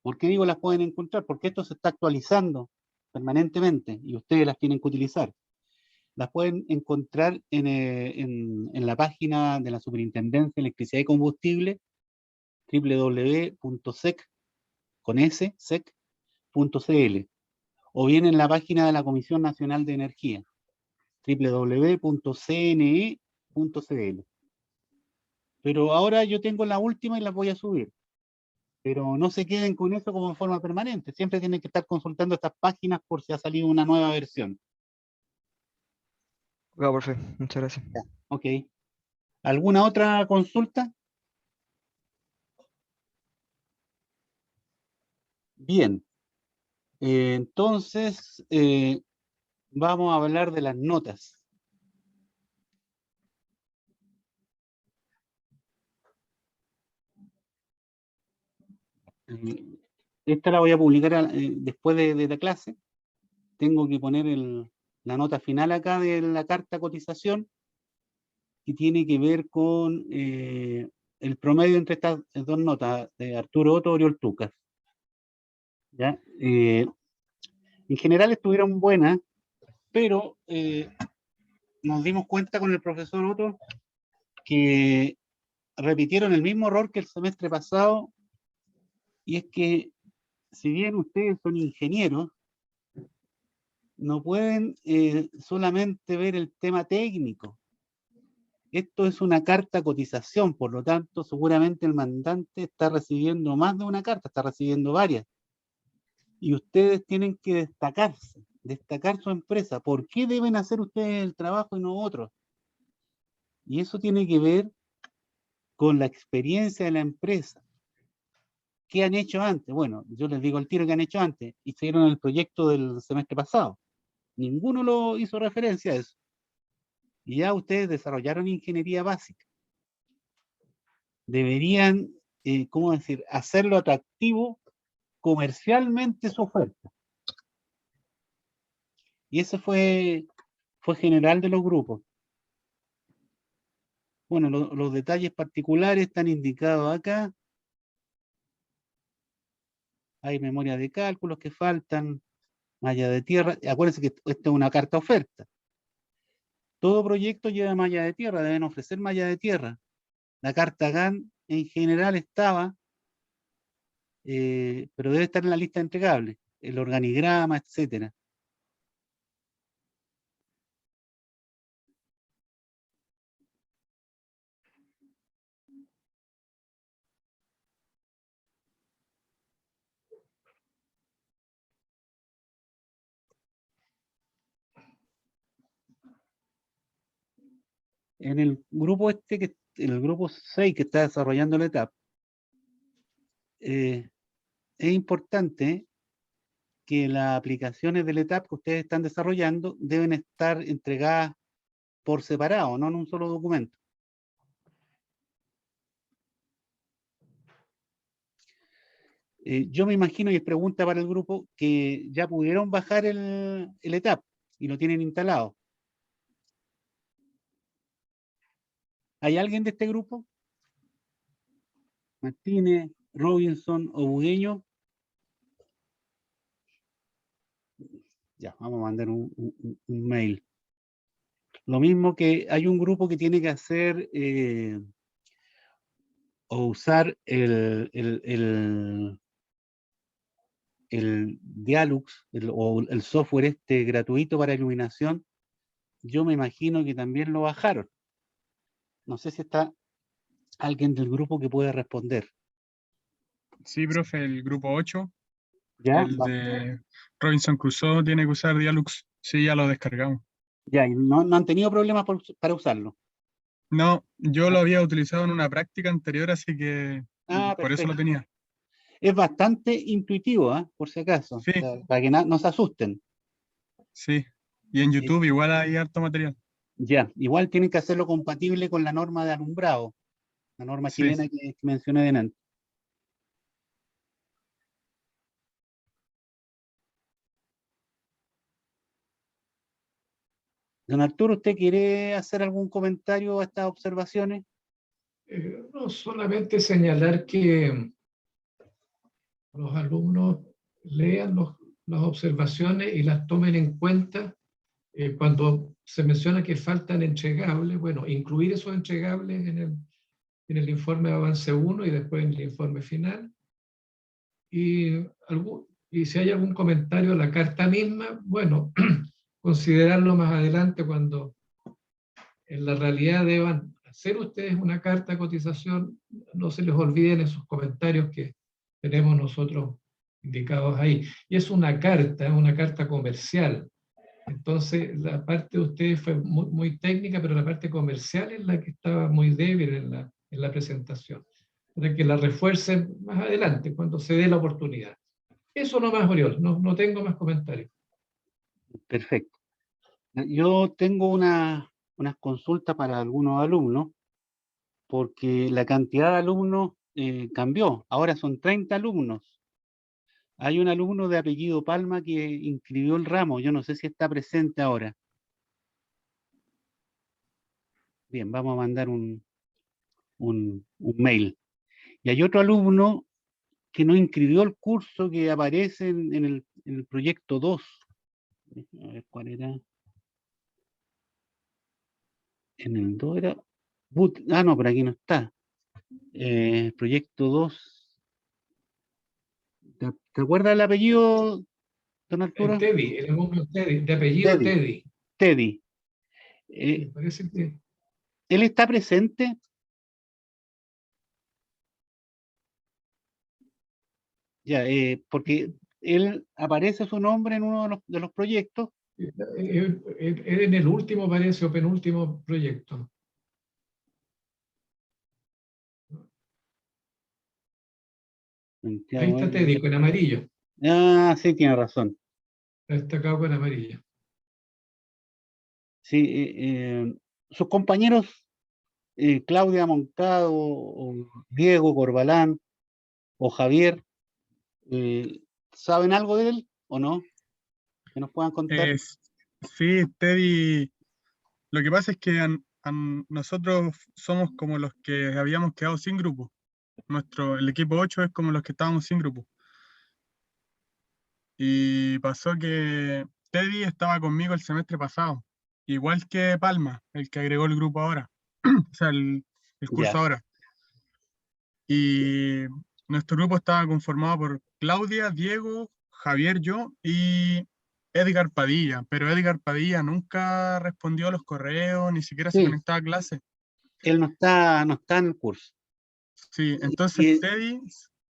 Speaker 1: ¿Por qué digo las pueden encontrar? Porque esto se está actualizando permanentemente y ustedes las tienen que utilizar. Las pueden encontrar en la página de la Superintendencia de Electricidad y Combustible, www.sec.cl, o bien en la página de la Comisión Nacional de Energía, www.cne.cl. Pero ahora yo tengo la última y las voy a subir. Pero no se queden con eso como en forma permanente. Siempre tienen que estar consultando estas páginas por si ha salido una nueva versión.
Speaker 3: Claro, profe. Muchas gracias.
Speaker 1: Ok. ¿Alguna otra consulta? Bien. Entonces, vamos a hablar de las notas. Esta la voy a publicar después de la clase. Tengo que poner la nota final acá de la carta cotización, y tiene que ver con el promedio entre estas 2 notas de Arturo Otto y Oriol Tucas. ¿Ya? En general estuvieron buenas, pero nos dimos cuenta con el profesor Otto que repitieron el mismo error que el semestre pasado, y es que si bien ustedes son ingenieros, no pueden solamente ver el tema técnico. Esto es una carta cotización, por lo tanto, seguramente el mandante está recibiendo más de una carta, está recibiendo varias. Y ustedes tienen que destacarse, destacar su empresa. ¿Por qué deben hacer ustedes el trabajo y no otros? Y eso tiene que ver con la experiencia de la empresa. ¿qué han hecho antes? Bueno, yo les digo el tiro que han hecho antes. Hicieron el proyecto del semestre pasado. Ninguno lo hizo referencia a eso. Y ya ustedes desarrollaron ingeniería básica. Deberían, ¿cómo decir?, hacerlo atractivo comercialmente su oferta. Y eso fue general de los grupos. Bueno, los detalles particulares están indicados acá. Hay memoria de cálculos que faltan, malla de tierra. Acuérdense que esta es una carta oferta. Todo proyecto lleva malla de tierra, deben ofrecer malla de tierra. La carta GAN en general estaba, pero debe estar en la lista de entregables, el organigrama, etcétera. En el grupo el grupo 6 que está desarrollando la etapa, es importante que las aplicaciones del ETAP que ustedes están desarrollando deben estar entregadas por separado, no en un solo documento. Yo me imagino, y es pregunta para el grupo, que ya pudieron bajar el ETAP y lo tienen instalado. ¿Hay alguien de este grupo? Martínez, Robinson o Bugueño. Ya, vamos a mandar un mail. Lo mismo que hay un grupo que tiene que hacer o usar el Dialux o el software gratuito para iluminación. Yo me imagino que también lo bajaron. No sé si está alguien del grupo que puede responder.
Speaker 6: Sí, profe, el grupo 8,
Speaker 1: ¿Ya?
Speaker 6: el de Robinson Crusoe, tiene que usar Dialux. Sí, ya lo descargamos.
Speaker 1: Ya, y no han tenido problemas para usarlo.
Speaker 6: No, yo lo había utilizado en una práctica anterior, así que por eso
Speaker 1: Perfecto.
Speaker 6: lo tenía.
Speaker 1: Es bastante intuitivo, por si acaso,
Speaker 6: Sí.
Speaker 1: para que no se asusten.
Speaker 6: Sí, y en YouTube igual hay harto material.
Speaker 1: Ya, igual tienen que hacerlo compatible con la norma de alumbrado, la norma
Speaker 6: Sí.
Speaker 1: chilena que mencioné delante. Don Arturo, ¿usted quiere hacer algún comentario a estas observaciones?
Speaker 2: No, solamente señalar que los alumnos lean las observaciones y las tomen en cuenta cuando se menciona que faltan entregables. Bueno, incluir esos entregables en el informe de avance 1 y después en el informe final. Y si hay algún comentario a la carta misma, bueno, considerarlo más adelante cuando en la realidad deban hacer ustedes una carta de cotización, no se les olviden esos comentarios que tenemos nosotros indicados ahí. Y es una carta comercial. Entonces, la parte de ustedes fue muy técnica, pero la parte comercial es la que estaba muy débil en la presentación. Para que la refuercen más adelante, cuando se dé la oportunidad. Eso no más, Oriol, no tengo más comentarios.
Speaker 1: Perfecto. Yo tengo unas consultas para algunos alumnos, porque la cantidad de alumnos cambió. Ahora son 30 alumnos. Hay un alumno de apellido Palma que inscribió el ramo. Yo no sé si está presente ahora. Bien, vamos a mandar un mail. Y hay otro alumno que no inscribió el curso que aparece en el proyecto 2. A ver cuál era. En el 2 era... no, por aquí no está. Proyecto 2. ¿Te acuerdas el apellido, don Arturo?
Speaker 2: Teddy, el alumno Teddy, de apellido Teddy.
Speaker 1: Teddy.
Speaker 2: Me parece que...
Speaker 1: ¿Él está presente? Ya, porque él aparece su nombre en uno de los proyectos.
Speaker 2: En el último parece, o penúltimo proyecto. Ahí
Speaker 1: Santiago
Speaker 2: está
Speaker 1: L.
Speaker 2: Teddy, con amarillo.
Speaker 1: Ah, sí, tiene razón.
Speaker 2: Está destacado con amarillo.
Speaker 1: Sí, sus compañeros, Claudia Moncado, o Diego Corbalán, o Javier, ¿saben algo de él o no? Que nos puedan contar.
Speaker 6: Sí, Teddy, lo que pasa es que nosotros somos como los que habíamos quedado sin grupo. El equipo 8 es como los que estábamos sin grupo. Y pasó que Teddy estaba conmigo el semestre pasado, igual que Palma, el que agregó el grupo ahora, o sea, el curso
Speaker 1: Ya.
Speaker 6: ahora. Y nuestro grupo estaba conformado por Claudia, Diego, Javier, yo y Edgar Padilla, pero Edgar Padilla nunca respondió a los correos, ni siquiera se
Speaker 1: Sí,
Speaker 6: conectaba a clase.
Speaker 1: él no está en el curso.
Speaker 6: Sí, entonces
Speaker 1: Y
Speaker 6: Teddy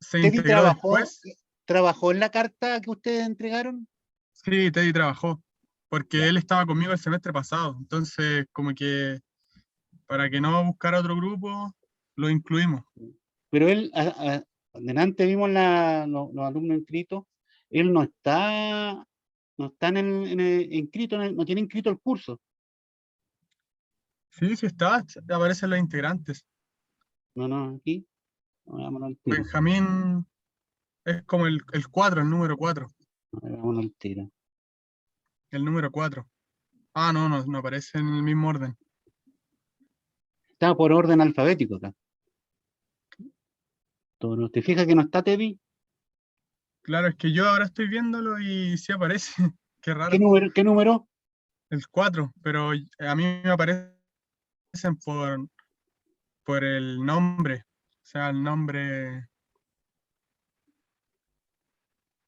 Speaker 6: se
Speaker 1: Teddy
Speaker 6: integró después.
Speaker 1: trabajó en la carta que ustedes entregaron.
Speaker 6: Sí, Teddy trabajó, porque
Speaker 1: Ya.
Speaker 6: él estaba conmigo el semestre pasado, entonces como que para que no buscara otro grupo, lo incluimos.
Speaker 1: Pero él, delante vimos los alumnos inscritos, él no está inscrito, no tiene inscrito el curso.
Speaker 6: Sí, sí está, aparecen los integrantes.
Speaker 1: No, aquí, vámonos al tiro,
Speaker 6: Benjamín es como el 4, el número 4.
Speaker 1: vámonos al tiro.
Speaker 6: El número 4. Ah, no aparece en el mismo orden.
Speaker 1: Está por orden alfabético acá. ¿Te fijas que no está Teddy?
Speaker 6: Claro, es que yo ahora estoy viéndolo y sí aparece. Qué
Speaker 1: ¿Qué
Speaker 6: raro.
Speaker 1: número? ¿Qué número?
Speaker 6: El 4, pero a mí me aparecen por el nombre. O sea, el nombre.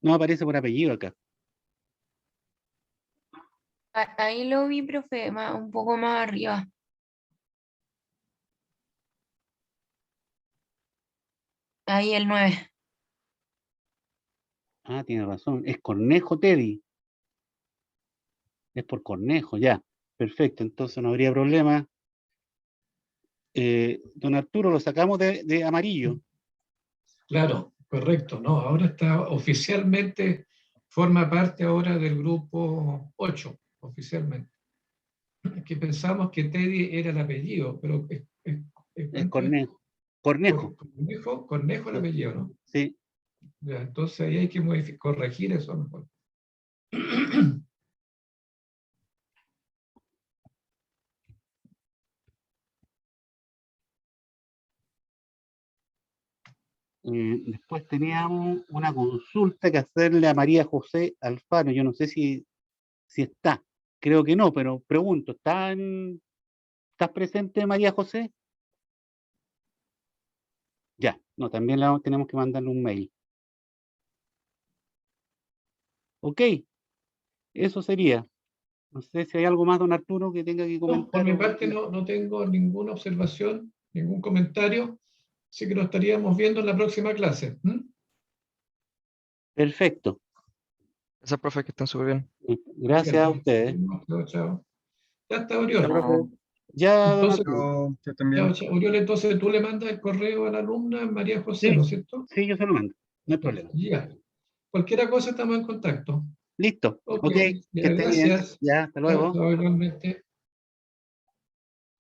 Speaker 1: No aparece por apellido acá.
Speaker 4: Ahí lo vi, profe, un poco más arriba. Ahí el 9.
Speaker 1: Ah, tiene razón. Es Cornejo Teddy. Es por Cornejo, ya. Perfecto, entonces no habría problema. Don Arturo, lo sacamos de amarillo.
Speaker 2: Claro, correcto, ¿no? Ahora está oficialmente, forma parte ahora del grupo 8, oficialmente. Que pensamos que Teddy era el apellido, pero
Speaker 1: Es
Speaker 2: ¿cuánto es?
Speaker 1: Cornejo.
Speaker 2: Cornejo el
Speaker 1: Sí,
Speaker 2: apellido, ¿no?
Speaker 1: sí.
Speaker 2: Ya, entonces ahí hay que corregir eso mejor.
Speaker 1: Después teníamos una consulta que hacerle a María José Alfano. Yo no sé si está. Creo que no, pero pregunto, ¿estás presente, María José? Ya, no, también tenemos que mandarle un mail. Ok, eso sería. No sé si hay algo más, don Arturo, que tenga que
Speaker 2: No, por
Speaker 1: comentar.
Speaker 2: mi parte no tengo ninguna observación, ningún comentario, así que nos estaríamos viendo en la próxima clase.
Speaker 1: Perfecto.
Speaker 3: Gracias, profe, que estén súper bien.
Speaker 1: Gracias a ustedes.
Speaker 2: Chao, chao. Ya está,
Speaker 1: Ya,
Speaker 2: Oriol.
Speaker 1: profe. Ya, don
Speaker 2: Entonces,
Speaker 1: Arturo.
Speaker 6: Que estén bien.
Speaker 2: Oriol, entonces tú le mandas el correo a la alumna María José,
Speaker 1: Sí,
Speaker 2: ¿no es cierto?
Speaker 1: sí, yo se lo mando. No hay problema.
Speaker 2: Ya. Cualquier cosa estamos en contacto.
Speaker 1: Listo.
Speaker 2: Ok,
Speaker 1: Ok, que
Speaker 2: ya,
Speaker 1: esté bien.
Speaker 2: gracias.
Speaker 1: Ya, hasta
Speaker 2: Chao,
Speaker 1: luego.
Speaker 2: chao, igualmente.